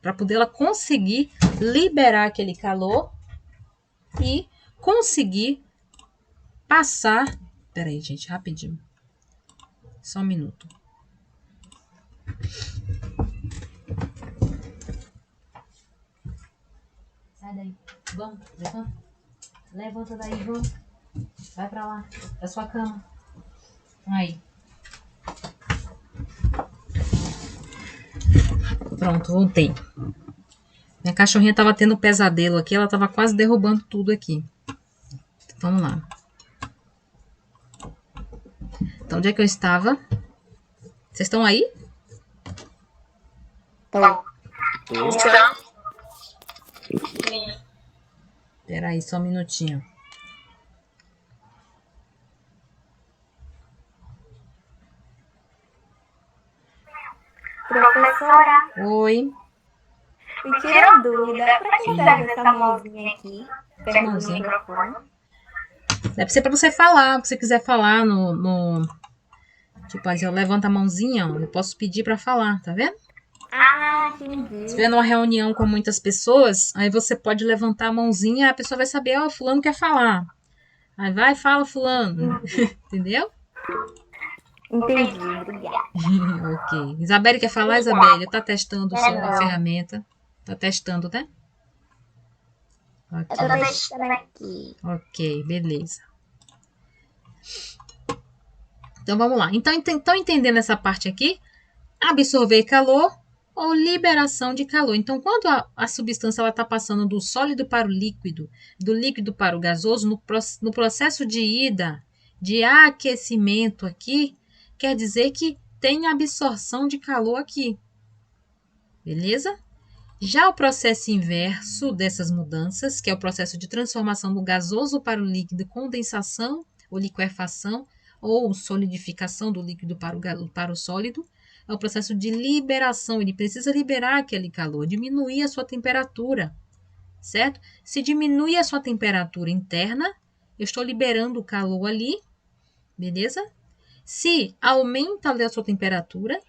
Para poder ela conseguir liberar aquele calor e conseguir passar... Peraí, gente, rapidinho. Só um minuto. Sai daí. Vamos, levanta. Levanta daí, vamos. Vai pra lá, da sua cama. Aí. Pronto, voltei. Minha cachorrinha tava tendo um pesadelo aqui, ela tava quase derrubando tudo aqui. Vamos lá. Então, onde é que eu estava? Vocês estão aí? Espera aí, só um minutinho. Oi. Me tira a dúvida. Pra que serve essa mãozinha aqui? Perto do mãozinha? microfone. Deve ser pra você falar. Se você quiser falar no... Tipo, assim, eu levanto a mãozinha, ó, eu posso pedir pra falar, tá vendo? Ah, Se entendi. estiver numa reunião com muitas pessoas, aí você pode levantar a mãozinha, a pessoa vai saber, ó, fulano quer falar. Aí vai, fala fulano. Entendeu? Entendi, obrigada. Ok. Isabelle quer falar, Isabelle? Tá testando a ferramenta. Tá testando, né? Eu Ok. tô testando aqui. Ok, beleza. Então vamos lá. Então, entendendo essa parte aqui, absorver calor ou liberação de calor. Então, quando a substância está passando do sólido para o líquido, do líquido para o gasoso, no processo de ida, de aquecimento aqui, quer dizer que tem absorção de calor aqui. Beleza? Já o processo inverso dessas mudanças, que é o processo de transformação do gasoso para o líquido, condensação ou liquefação, ou solidificação do líquido para o sólido, é o processo de liberação. Ele precisa liberar aquele calor, diminuir a sua temperatura, certo? Se diminui a sua temperatura interna, eu estou liberando o calor ali, beleza? Se aumenta ali a sua temperatura,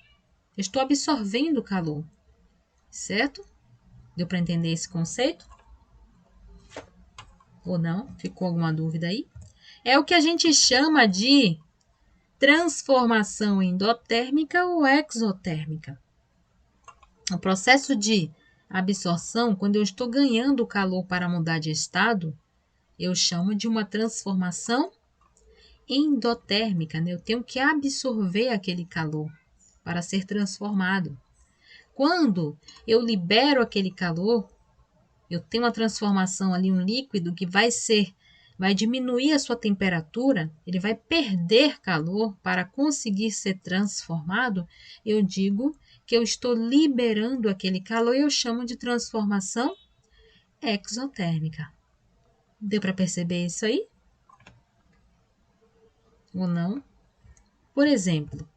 eu estou absorvendo o calor, certo? Deu para entender esse conceito? Ou não? Ficou alguma dúvida aí? É o que a gente chama de transformação endotérmica ou exotérmica. O processo de absorção, quando eu estou ganhando calor para mudar de estado, eu chamo de uma transformação endotérmica, né? Eu tenho que absorver aquele calor para ser transformado. Quando eu libero aquele calor, eu tenho uma transformação ali, um líquido que vai diminuir a sua temperatura, ele vai perder calor para conseguir ser transformado, eu digo que eu estou liberando aquele calor e eu chamo de transformação exotérmica. Deu para perceber isso aí? Ou não? Por exemplo,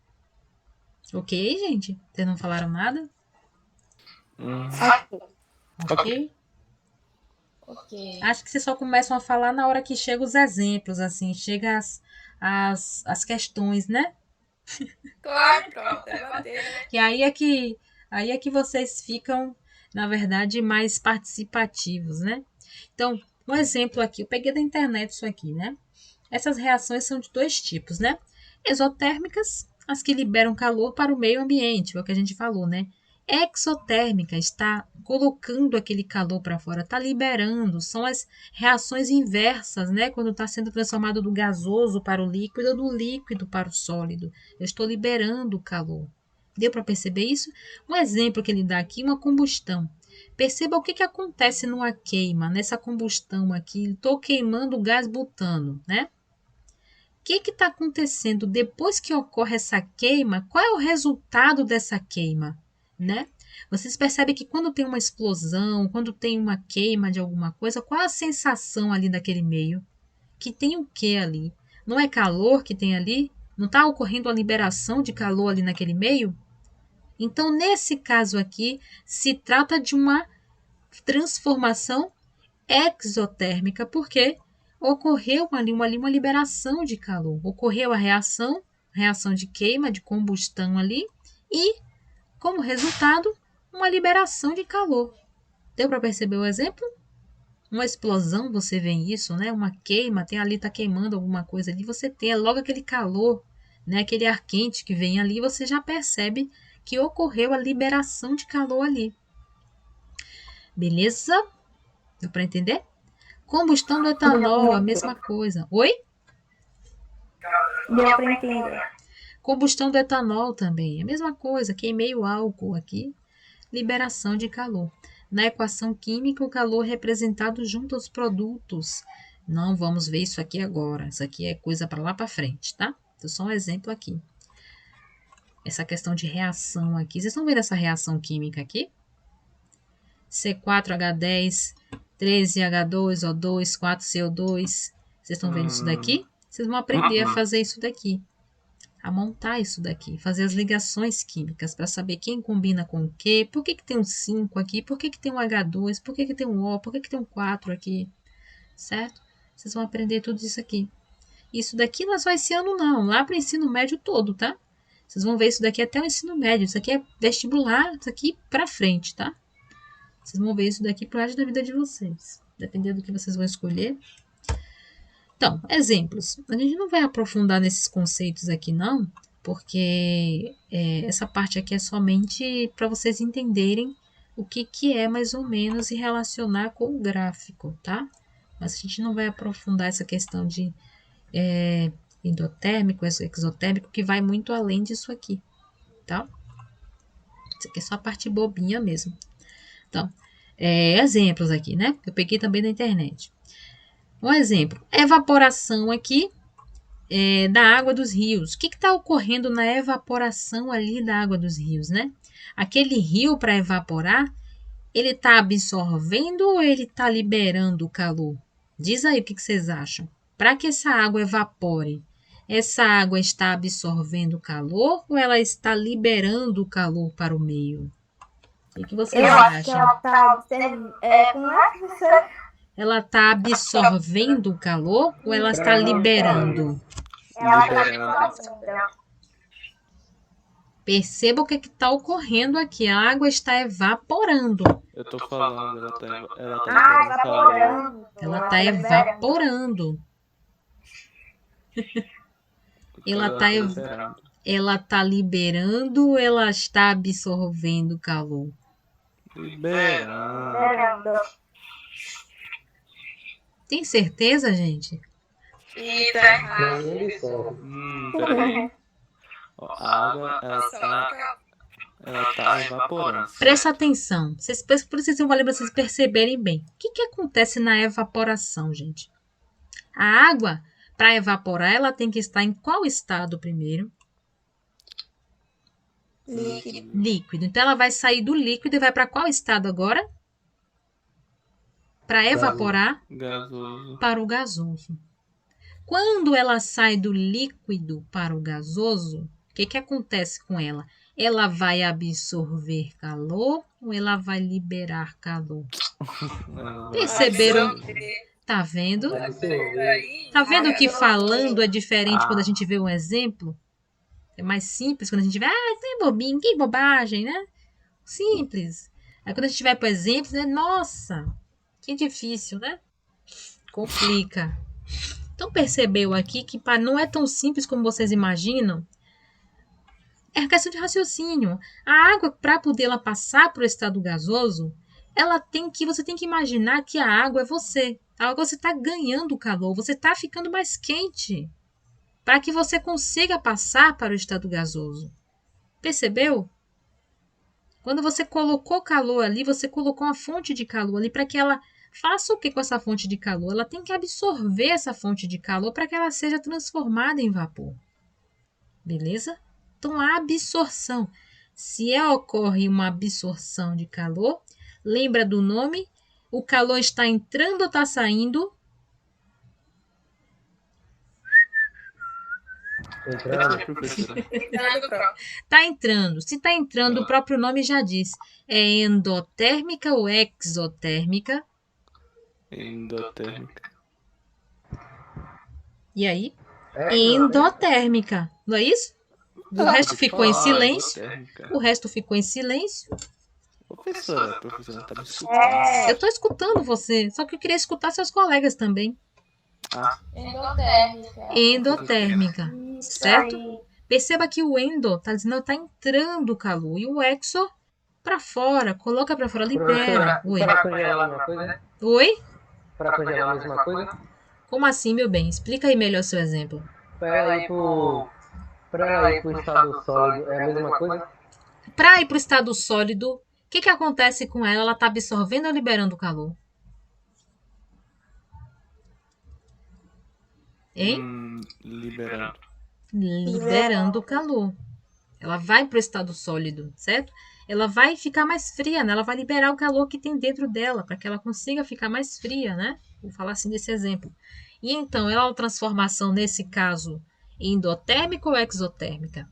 ok, gente? Vocês não falaram nada? Ok? Ok. Acho que vocês só começam a falar na hora que chegam os exemplos, assim, chega as questões, né? Claro, pronto, debater, né? Que aí é que vocês ficam, na verdade, mais participativos, né? Então, um exemplo aqui, eu peguei da internet isso aqui, né? Essas reações são de dois tipos, né? Exotérmicas, as que liberam calor para o meio ambiente, é o que a gente falou, né? Exotérmica está colocando aquele calor para fora, está liberando, são as reações inversas, né? Quando está sendo transformado do gasoso para o líquido ou do líquido para o sólido. Eu estou liberando o calor. Deu para perceber isso? Um exemplo que ele dá aqui, uma combustão. Perceba o que acontece numa queima, nessa combustão aqui. Estou queimando o gás butano, né? O que está acontecendo depois que ocorre essa queima? Qual é o resultado dessa queima, né? Vocês percebem que quando tem uma explosão, quando tem uma queima de alguma coisa, qual é a sensação ali daquele meio? Que tem o que ali? Não é calor que tem ali? Não está ocorrendo a liberação de calor ali naquele meio? Então, nesse caso aqui, se trata de uma transformação exotérmica, porque ocorreu ali uma liberação de calor. Ocorreu a reação de queima, de combustão ali, e, como resultado, uma liberação de calor. Deu para perceber o exemplo? Uma explosão, você vê isso, né? Uma queima, tem ali, está queimando alguma coisa ali, você tem logo aquele calor, né? Aquele ar quente que vem ali, você já percebe que ocorreu a liberação de calor ali. Beleza? Deu para entender? Combustão do etanol, a mesma coisa. Oi? Deu pra entender. Combustão do etanol também, a mesma coisa. Queimei o álcool aqui, liberação de calor. Na equação química, o calor é representado junto aos produtos. Não vamos ver isso aqui agora. Isso aqui é coisa para lá para frente, tá? Então, só um exemplo aqui. Essa questão de reação aqui. Vocês estão vendo essa reação química aqui? C4H10, 13H2O2, 4CO2. Vocês estão vendo isso daqui? Vocês vão aprender a fazer isso daqui. a montar isso daqui, fazer as ligações químicas para saber quem combina com o quê, por que tem um 5 aqui, por que tem um H2, por que tem um O, por que tem um 4 aqui, certo? Vocês vão aprender tudo isso aqui. Isso daqui não é só esse ano não, lá para o ensino médio todo, tá? Vocês vão ver isso daqui até o ensino médio, isso aqui é vestibular, isso aqui para frente, tá? Vocês vão ver isso daqui pro resto da vida de vocês, dependendo do que vocês vão escolher. Então, exemplos. A gente não vai aprofundar nesses conceitos aqui, não, porque essa parte aqui é somente para vocês entenderem o que é mais ou menos e relacionar com o gráfico, tá? Mas a gente não vai aprofundar essa questão de endotérmico, exotérmico, que vai muito além disso aqui, tá? Isso aqui é só a parte bobinha mesmo. Então, exemplos aqui, né? Eu peguei também da internet. Um exemplo, evaporação aqui da água dos rios. O que está ocorrendo na evaporação ali da água dos rios, né? Aquele rio para evaporar, ele está absorvendo ou ele está liberando o calor? Diz aí o que vocês acham. Para que essa água evapore, essa água está absorvendo o calor ou ela está liberando o calor para o meio? O que vocês Eu acho que acham? ela tá observando. Como é, professora? Ela está absorvendo o calor ou ela está liberando? Ela tá Liberando. absorvendo. Perceba o que está ocorrendo aqui. A água está evaporando. Eu tô falando, ela tá Evaporando. Ela está evaporando. Ela está liberando ou ela está absorvendo o calor? Liberando. Tem certeza, gente? E tá errado. Peraí. Ó, a água, ela tá evaporando. Presta atenção. Por isso eu falei para vocês perceberem bem. O que acontece na evaporação, gente? A água, para evaporar, ela tem que estar em qual estado primeiro? Líquido. Então, ela vai sair do líquido e vai para qual estado agora? Para evaporar? Gasoso. Para o gasoso. Quando ela sai do líquido para o gasoso, o que acontece com ela? Ela vai absorver calor ou ela vai liberar calor? Perceberam? Tá vendo? Tá vendo que falando é diferente quando a gente vê um exemplo? É mais simples quando a gente vê, isso é bobinho, que bobagem, né? Simples. Aí quando a gente vai para exemplos, né? Nossa, que difícil, né? Complica. Então percebeu aqui que não é tão simples como vocês imaginam? É questão de raciocínio. A água, para poder ela passar para o estado gasoso, você tem que imaginar que a água é você. A água você está ganhando calor, você está ficando mais quente para que você consiga passar para o estado gasoso. Percebeu? Quando você colocou calor ali, você colocou uma fonte de calor ali para que ela faça o que com essa fonte de calor? Ela tem que absorver essa fonte de calor para que ela seja transformada em vapor. Beleza? Então, a absorção. Se ocorre uma absorção de calor, lembra do nome? O calor está entrando ou está saindo? Está entrando. Se está entrando, o próprio nome já diz. É endotérmica ou exotérmica? Endotérmica. E aí? Endotérmica. Não é isso? O resto ficou em silêncio. O resto ficou em silêncio. Professora, tá me escutando? Eu estou escutando você, só que eu queria escutar seus colegas também. Endotérmica. Certo? Perceba que o endo está dizendo que está entrando o calor e o exo para fora. Coloca para fora, libera. Oi. Para congelar a mesma coisa? Oi? Para congelar a mesma coisa? Como assim, meu bem? Explica aí melhor o seu exemplo. Para ela ir pro estado sólido é a mesma coisa? Para ir para o estado sólido, o que acontece com ela? Ela está absorvendo ou liberando o calor? Hein? Liberando. Liberando o calor. Ela vai para o estado sólido, certo? Ela vai ficar mais fria, né? Ela vai liberar o calor que tem dentro dela, para que ela consiga ficar mais fria, né? Vou falar assim desse exemplo. E então, ela é uma transformação, nesse caso, Endotérmica ou exotérmica?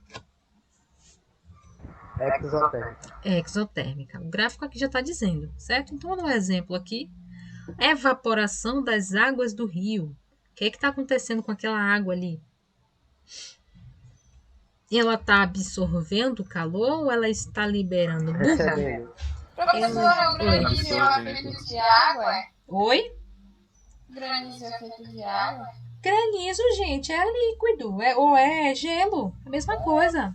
Exotérmica. Exotérmica. O gráfico aqui já está dizendo, certo? Então, vou dar um exemplo aqui. Evaporação das águas do rio. O que está acontecendo com aquela água ali? Ela está absorvendo o calor ou ela está liberando? Recebendo. Professora, o granizo é feito de água? Oi? Granizo é feito de água? Granizo, gente, é líquido. Ou é gelo. É a mesma coisa.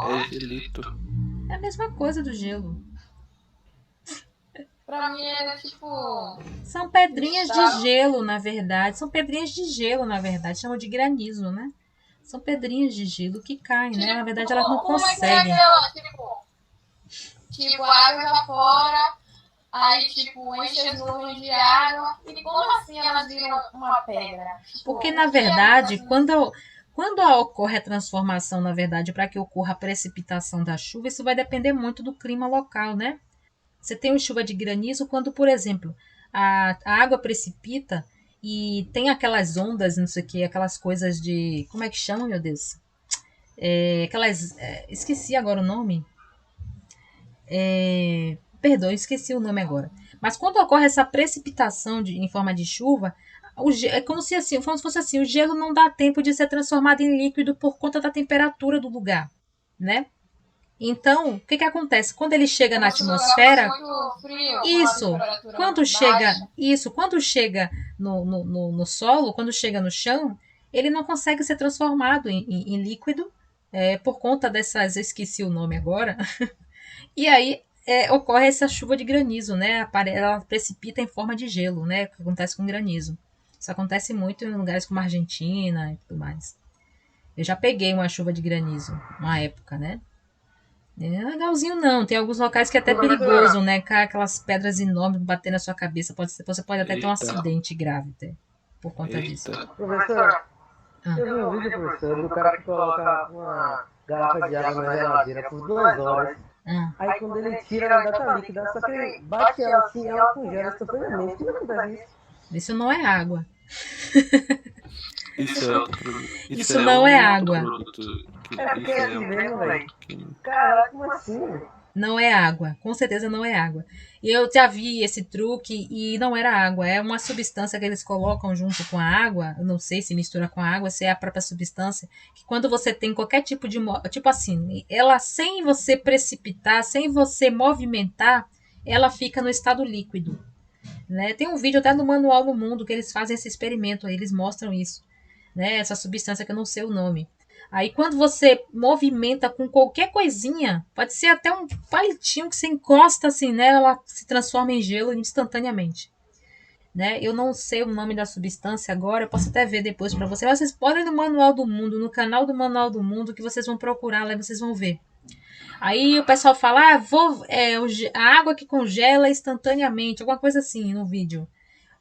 É gelito. É a mesma coisa do gelo. Pra mim era tipo. São pedrinhas de gelo, na verdade. São pedrinhas de gelo, na verdade. Chamam de granizo, né? São pedrinhas de gelo que caem, né? Na verdade, elas não Como é que é conseguem. aquela, tipo, a água evapora, aí, tipo, enche as nuvens de água. E como assim elas viram uma pedra? Porque, na verdade, quando ocorre a transformação, na verdade, para que ocorra a precipitação da chuva, isso vai depender muito do clima local, né? Você tem uma chuva de granizo quando, por exemplo, a água precipita e tem aquelas ondas, não sei o que, aquelas coisas de... Como é que chama, meu Deus? Esqueci agora o nome. Perdão, esqueci o nome agora. Mas quando ocorre essa precipitação em forma de chuva, é como se fosse assim, o gelo não dá tempo de ser transformado em líquido por conta da temperatura do lugar, né? Então, o que acontece? Quando ele chega na atmosfera, quando chega no solo, quando chega no chão, ele não consegue ser transformado em líquido, por conta dessas, eu esqueci o nome agora, e aí ocorre essa chuva de granizo, né? Ela precipita em forma de gelo, né? O que acontece com granizo. Isso acontece muito em lugares como a Argentina e tudo mais. Eu já peguei uma chuva de granizo, uma época, né? É legalzinho não, tem alguns locais que é até perigoso, né? Cai aquelas pedras enormes bater na sua cabeça, você pode até ter um acidente grave até, por conta disso. Professor, eu vi um vídeo, professor, do cara que coloca uma garrafa de água na geladeira por 2 horas. Aí quando ele tira, ela ainda tá líquida, só que ele bate ela assim, ela congela instantaneamente. O que acontece isso? Isso não é água. Isso não é água. É porque é assim mesmo, velho. Caraca, como assim? Não é água, com certeza não é água. Eu já vi esse truque e não era água, é uma substância que eles colocam junto com a água, eu não sei se mistura com a água, se é a própria substância, que quando você tem qualquer tipo de... Tipo assim, ela sem você precipitar, sem você movimentar, ela fica no estado líquido. Né? Tem um vídeo até no Manual do Mundo que eles fazem esse experimento, eles mostram isso. Né? Essa substância que eu não sei o nome. Aí quando você movimenta com qualquer coisinha, pode ser até um palitinho que você encosta assim nela, ela se transforma em gelo instantaneamente. Né? Eu não sei o nome da substância agora, eu posso até ver depois para vocês. Mas vocês podem ir no Manual do Mundo, no canal do Manual do Mundo, que vocês vão procurar lá e vocês vão ver. Aí o pessoal fala, a água que congela instantaneamente, alguma coisa assim no vídeo.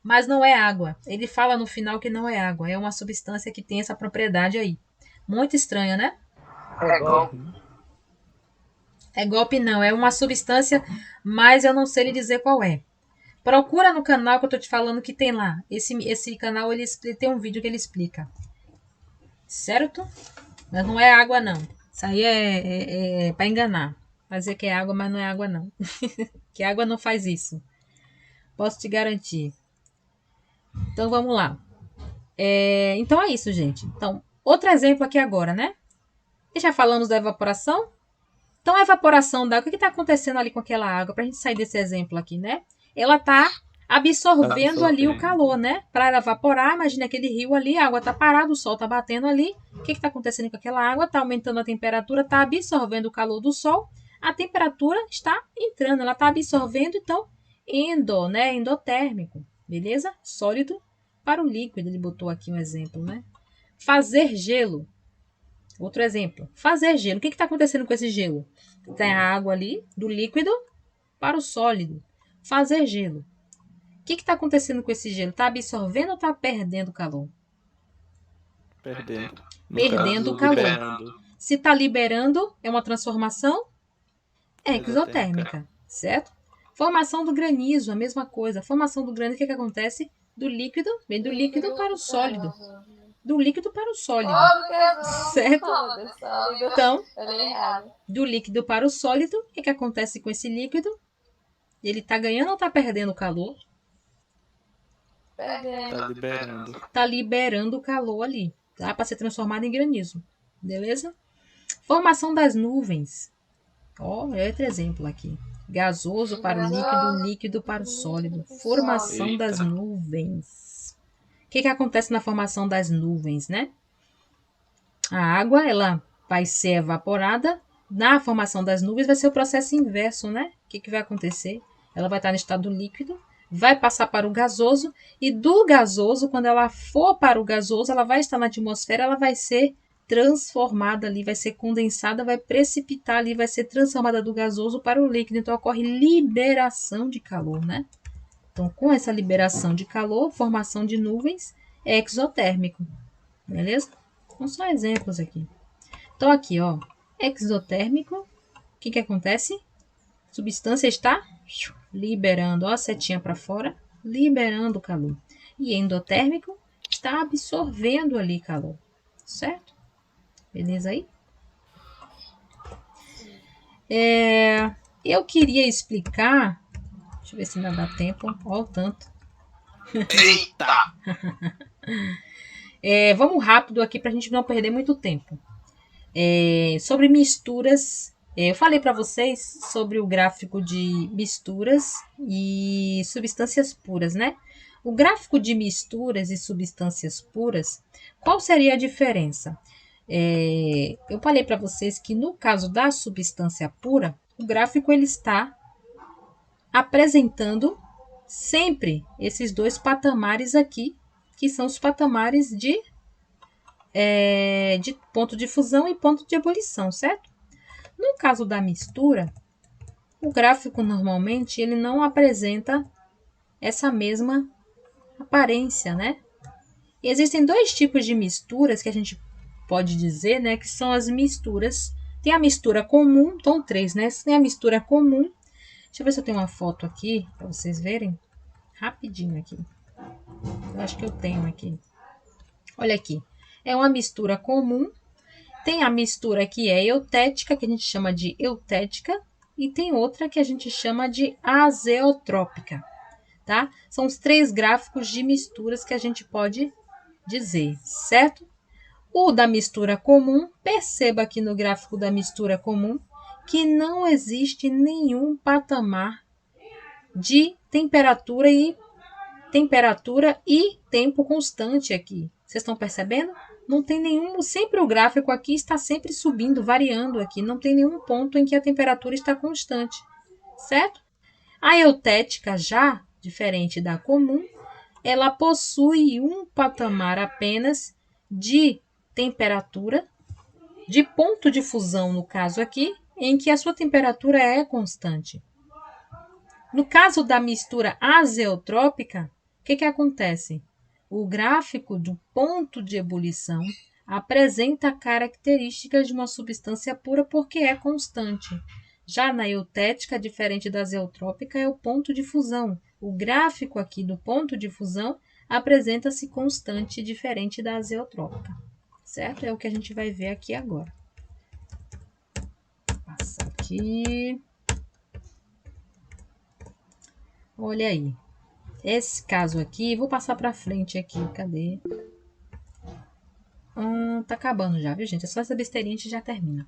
Mas não é água. Ele fala no final que não é água, é uma substância que tem essa propriedade aí. Muito estranha, né? É golpe. É golpe não, é uma substância, mas eu não sei lhe dizer qual é. Procura no canal que eu tô te falando que tem lá. Esse canal, ele tem um vídeo que ele explica. Certo? Mas não é água não. Isso aí é para enganar. Fazer que é água, mas não é água não. Que água não faz isso. Posso te garantir. Então vamos lá. Então é isso, gente. Então, outro exemplo aqui agora, né? Já falamos da evaporação. Então, a evaporação da água, o que está acontecendo ali com aquela água? Para a gente sair desse exemplo aqui, né? Ela está absorvendo ali o calor, né? Para ela evaporar, imagina aquele rio ali, a água está parada, o sol está batendo ali. O que está acontecendo com aquela água? Está aumentando a temperatura, está absorvendo o calor do sol. A temperatura está entrando, ela está absorvendo, então, endotérmico, beleza? Sólido para o líquido, ele botou aqui um exemplo, né? Fazer gelo. Outro exemplo. Fazer gelo. O que está acontecendo com esse gelo? Tem a água ali, do líquido para o sólido. Fazer gelo. O que está acontecendo com esse gelo? Está absorvendo ou está perdendo calor? Perdendo. Perdendo o calor. Liberando. Se está liberando, é uma transformação exotérmica, certo? Formação do granizo, a mesma coisa. Formação do granizo, o que acontece? Do líquido, vem do líquido para o sólido. do líquido para o sólido. Oh, Jesus. Certo? Sólido. Então, Falei errado. do líquido para o sólido, o que acontece com esse líquido? Ele está ganhando ou está perdendo calor? Perdendo. Tá liberando. Está liberando o calor ali, tá? Para ser transformado em granizo. Beleza? Formação das nuvens. Ó, é outro exemplo aqui. Gasoso para o líquido, líquido para o sólido. Formação das nuvens. O que acontece na formação das nuvens, né? A água, ela vai ser evaporada. Na formação das nuvens vai ser o processo inverso, né? O que vai acontecer? Ela vai estar no estado líquido, vai passar para o gasoso, e do gasoso, quando ela for para o gasoso, ela vai estar na atmosfera, ela vai ser transformada ali, vai ser condensada, vai precipitar ali, vai ser transformada do gasoso para o líquido. Então, ocorre liberação de calor, né? Então, com essa liberação de calor, formação de nuvens é exotérmico, beleza? Então, só exemplos aqui. Então, aqui, ó, exotérmico, o que acontece? A substância está liberando, ó, a setinha para fora, liberando calor. E endotérmico está absorvendo ali calor, certo? Beleza aí? Eu queria explicar, deixa eu ver se ainda dá tempo, ó o tanto. Eita! Vamos rápido aqui para a gente não perder muito tempo. Sobre misturas, eu falei para vocês sobre o gráfico de misturas e substâncias puras, né? O gráfico de misturas e substâncias puras, qual seria a diferença? Eu falei para vocês que no caso da substância pura, o gráfico ele está apresentando sempre esses dois patamares aqui, que são os patamares de ponto de fusão e ponto de ebulição, certo? No caso da mistura, o gráfico normalmente ele não apresenta essa mesma aparência, né? E existem dois tipos de misturas que a gente pode dizer, né, que são as misturas. Tem a mistura comum, então 3, né? Tem a mistura comum. Deixa eu ver se eu tenho uma foto aqui para vocês verem rapidinho aqui. Eu acho que eu tenho aqui. Olha aqui. É uma mistura comum. Tem a mistura que é eutética, que a gente chama de eutética, e tem outra que a gente chama de azeotrópica, tá? São os 3 gráficos de misturas que a gente pode dizer, certo? O da mistura comum, perceba aqui no gráfico da mistura comum que não existe nenhum patamar de temperatura e tempo constante aqui. Vocês estão percebendo? Não tem nenhum, sempre o gráfico aqui está sempre subindo, variando aqui, não tem nenhum ponto em que a temperatura está constante, certo? A eutética já, diferente da comum, ela possui um patamar apenas de temperatura, de ponto de fusão no caso aqui, em que a sua temperatura é constante. No caso da mistura azeotrópica, o que acontece? O gráfico do ponto de ebulição apresenta características de uma substância pura porque é constante. Já na eutética, diferente da azeotrópica, é o ponto de fusão. O gráfico aqui do ponto de fusão apresenta-se constante, diferente da azeotrópica. Certo? É o que a gente vai ver aqui agora. Vou passar aqui. Olha aí. Esse caso aqui, vou passar para frente aqui. Cadê? Tá acabando já, viu, gente? É só essa besteirinha e a gente já termina.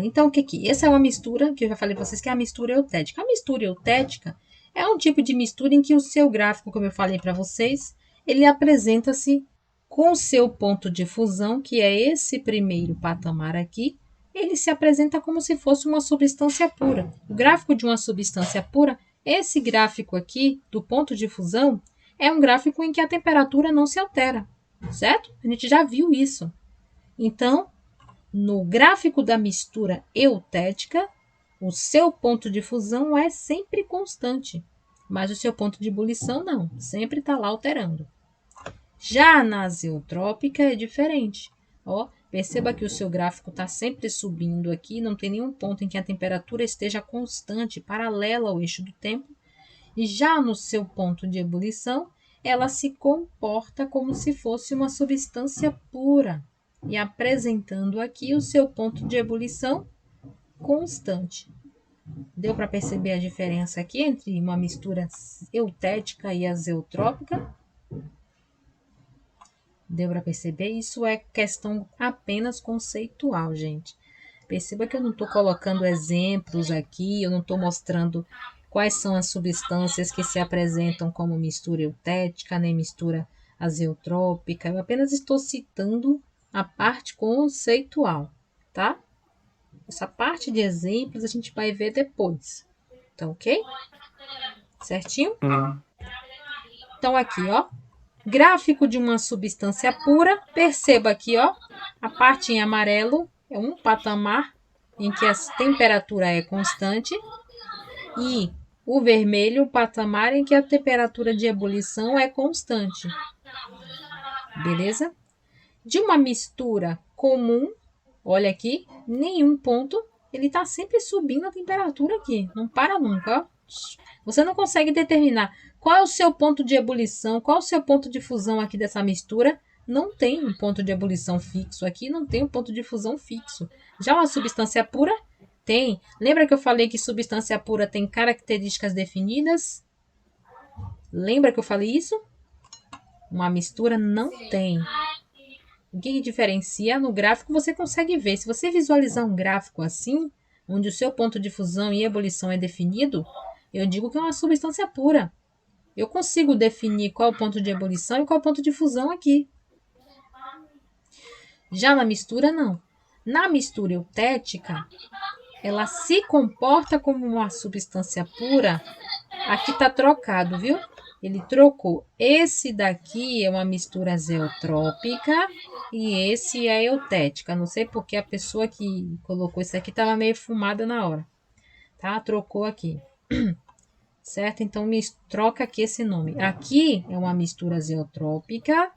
Então, o que aqui? Essa é uma mistura, que eu já falei para vocês, que é a mistura eutética. A mistura eutética é um tipo de mistura em que o seu gráfico, como eu falei para vocês, ele apresenta-se com o seu ponto de fusão, que é esse primeiro patamar aqui, ele se apresenta como se fosse uma substância pura. O gráfico de uma substância pura, esse gráfico aqui, do ponto de fusão, é um gráfico em que a temperatura não se altera, certo? A gente já viu isso. Então, no gráfico da mistura eutética, o seu ponto de fusão é sempre constante, mas o seu ponto de ebulição não, sempre está lá alterando. Já na azeotrópica é diferente. Ó, perceba que o seu gráfico está sempre subindo aqui, não tem nenhum ponto em que a temperatura esteja constante, paralela ao eixo do tempo. E já no seu ponto de ebulição, ela se comporta como se fosse uma substância pura e apresentando aqui o seu ponto de ebulição constante. Deu para perceber a diferença aqui entre uma mistura eutética e azeotrópica? Deu para perceber? Isso é questão apenas conceitual, gente. Perceba que eu não estou colocando exemplos aqui, eu não estou mostrando quais são as substâncias que se apresentam como mistura eutética, nem mistura azeotrópica. Eu apenas estou citando a parte conceitual, tá? Essa parte de exemplos a gente vai ver depois. Tá ok? Certinho? Então, aqui, ó. Gráfico de uma substância pura. Perceba aqui, ó. A parte em amarelo é um patamar em que a temperatura é constante. E o vermelho, o patamar em que a temperatura de ebulição é constante. Beleza? De uma mistura comum, olha aqui, nenhum ponto, ele está sempre subindo a temperatura aqui, não para nunca, ó. Você não consegue determinar qual é o seu ponto de ebulição, qual é o seu ponto de fusão aqui dessa mistura. Não tem um ponto de ebulição fixo aqui, não tem um ponto de fusão fixo. Já uma substância pura tem. Lembra que eu falei que substância pura tem características definidas? Lembra que eu falei isso? Uma mistura não tem. O que diferencia? No gráfico você consegue ver. Se você visualizar um gráfico assim, onde o seu ponto de fusão e ebulição é definido, eu digo que é uma substância pura. Eu consigo definir qual é o ponto de ebulição e qual é o ponto de fusão aqui. Já na mistura, não. Na mistura eutética, ela se comporta como uma substância pura. Aqui está trocado, viu? Ele trocou. Esse daqui é uma mistura azeotrópica e esse é eutética. Não sei porque a pessoa que colocou isso aqui estava meio fumada na hora. Tá? Trocou aqui. Certo? Então, troca aqui esse nome. Aqui é uma mistura azeotrópica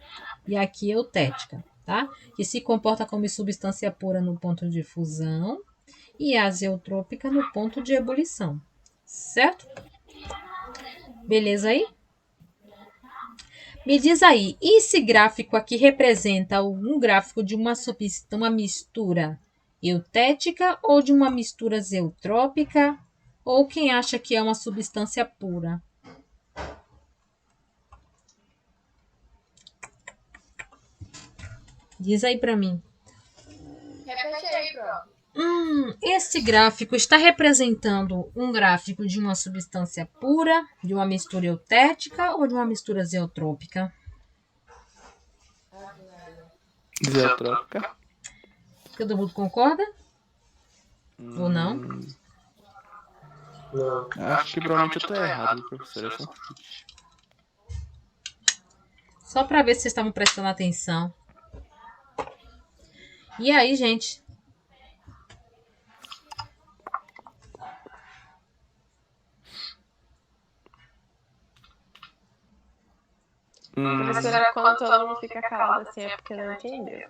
e aqui é eutética. Tá? Que se comporta como substância pura no ponto de fusão e azeotrópica no ponto de ebulição. Certo? Beleza aí? Me diz aí, esse gráfico aqui representa um gráfico de uma mistura eutética ou de uma mistura azeotrópica? Ou quem acha que é uma substância pura? Diz aí para mim. Repete aí, Pro. Esse gráfico está representando um gráfico de uma substância pura, de uma mistura eutética ou de uma mistura azeotrópica? Azeotrópica. Todo mundo concorda? Ou não? Não. Acho que provavelmente eu tô errado, professor. Só para ver se vocês estavam prestando atenção. E aí, gente? Professora, quando todo mundo fica calado assim é porque não entendeu.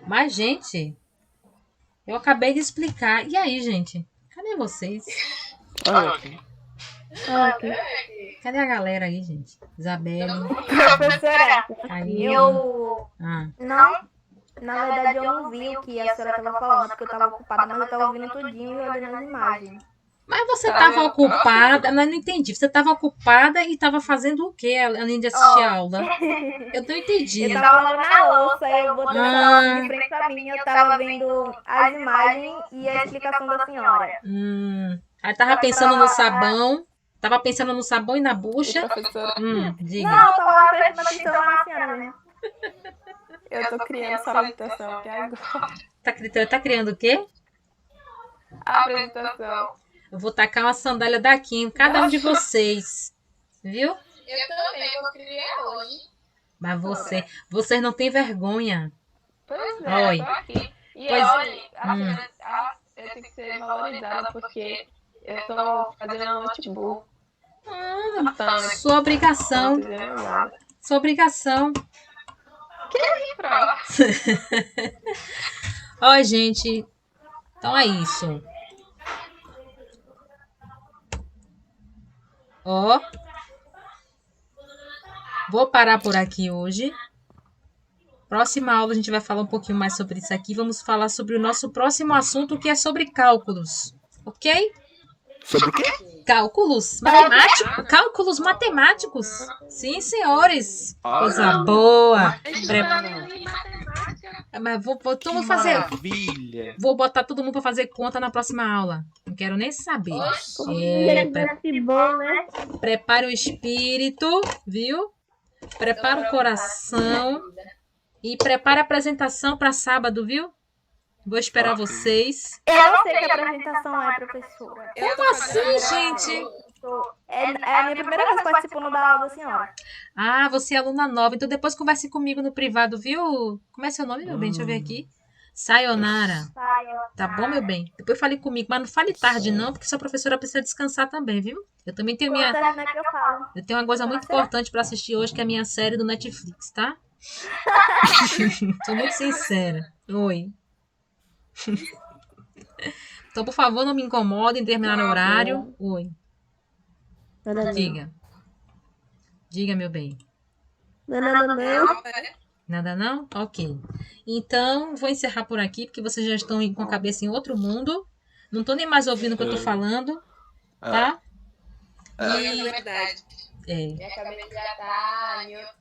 Mas, gente, eu acabei de explicar. E aí, gente? Cadê vocês? Aqui. Cadê a galera aí, gente? Isabelle. Professora, Karina. eu Ah, não, na verdade eu não vi o que a senhora estava falando, porque eu estava ocupada, mas eu estava ouvindo tudinho e olhando as imagens. mas você estava ocupada, mas não entendi. Você estava ocupada e estava fazendo o quê além de assistir a aula? Eu não entendi. Eu tava lavando a louça, eu botei o celular de frente pra mim, eu tava vendo as imagens e a explicação da senhora. Aí tava pensando no sabão. Tava pensando no sabão e na bucha. Diga. Não, eu tava prestando atenção na senhora mesmo. Eu tô criando essa apresentação aqui agora. Tá criando o quê? A apresentação. Eu vou tacar uma sandália daqui em cada um de vocês. Viu? Eu também, eu criei hoje. Mas vocês não têm vergonha. Pois é, Oi. eu tô aqui. E Pois- olha, eu tenho que ser valorizada porque eu tô fazendo um notebook. Sua obrigação. Sua obrigação. Ó, gente. Então é isso. Ó. Vou parar por aqui hoje. Próxima aula a gente vai falar um pouquinho mais sobre isso aqui. Vamos falar sobre o nosso próximo assunto, que é sobre cálculos. Ok? Sobre o quê? Cálculos matemáticos. Cálculos matemáticos. Sim, senhores. Coisa boa. Mas então vou fazer. Maravilha. Vou botar todo mundo para fazer conta na próxima aula. Não quero nem saber. Bom, né? Prepare o espírito, viu? Prepara o coração. E prepara a apresentação para sábado, viu? Vou esperar vocês. Eu não sei que apresentação é, professora. Como assim, gente? É a minha primeira vez participando da aula da senhora. Ah, você é aluna nova. Então depois converse comigo no privado, viu? Como é seu nome, meu bem? Deixa eu ver aqui. Sayonara. Tá bom, meu bem? Depois fale comigo. Mas não fale tarde, não, porque sua professora precisa descansar também, viu? Eu também tenho minha... Eu tenho uma coisa muito importante para assistir hoje, que é a minha série do Netflix, tá? Tô muito sincera. Oi. Então, por favor, não me incomodem em terminar no horário. Oi. Diga. Diga, meu bem. Nada não? Ok. Então, vou encerrar por aqui, porque vocês já estão com a cabeça em outro mundo. Não tô nem mais ouvindo o que eu tô falando. Tá? É verdade. É. Minha cabeça já tá em outro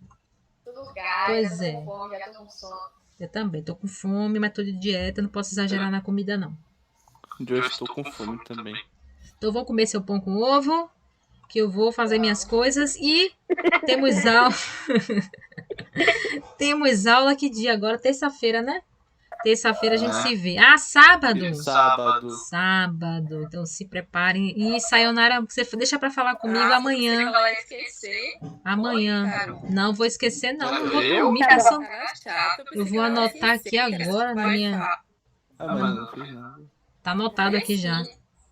lugar. Pois já tô é. com fome, já tô com sono. Eu também. Tô com fome, mas tô de dieta. Não posso exagerar na comida, não. Eu estou com fome também. Então, vou comer seu pão com ovo, que eu vou fazer minhas coisas. E temos aula... Temos aula que dia agora? Terça-feira, né? Terça-feira a gente se vê. Ah, sábado! Sábado. Sábado. Então se preparem. E Sayonara, você deixa pra falar comigo Você amanhã. vai esquecer. Amanhã. Carol. Não vou esquecer, não. Não vou Eu? dormir passando. Tá chato, Eu vou anotar aqui agora na minha. Ah, mas não fiz nada. Tá anotado aqui já.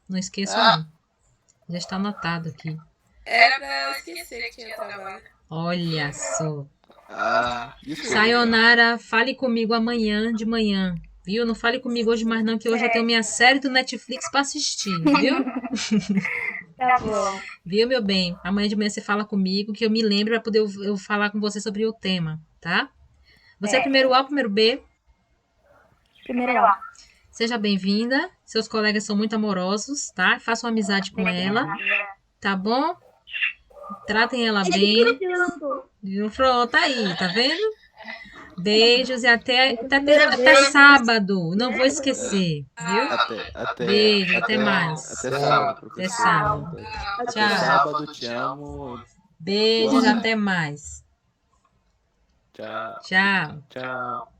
Não esqueça, não. Já está anotado aqui. Era pra eu esquecer que tinha trabalho. Olha só. Ah, isso. Sayonara, fale comigo amanhã de manhã. Viu? Não fale comigo hoje mais não, que hoje eu tenho minha série do Netflix pra assistir, viu? Tá bom. Viu, meu bem? Amanhã de manhã você fala comigo, que eu me lembre pra poder eu falar com você sobre o tema, tá? Você é primeiro A ou primeiro B? Primeiro A. Seja bem-vinda. Seus colegas são muito amorosos, tá? Façam amizade com ela, tá bom? Tratem ela bem. Pronto, aí, tá vendo? Beijos e até sábado. Não vou esquecer, viu? Até. Beijo, até mais. Até sábado, Até professor. sábado. Até Tchau. sábado, te amo. Beijos, até mais. Tchau. Tchau. Tchau.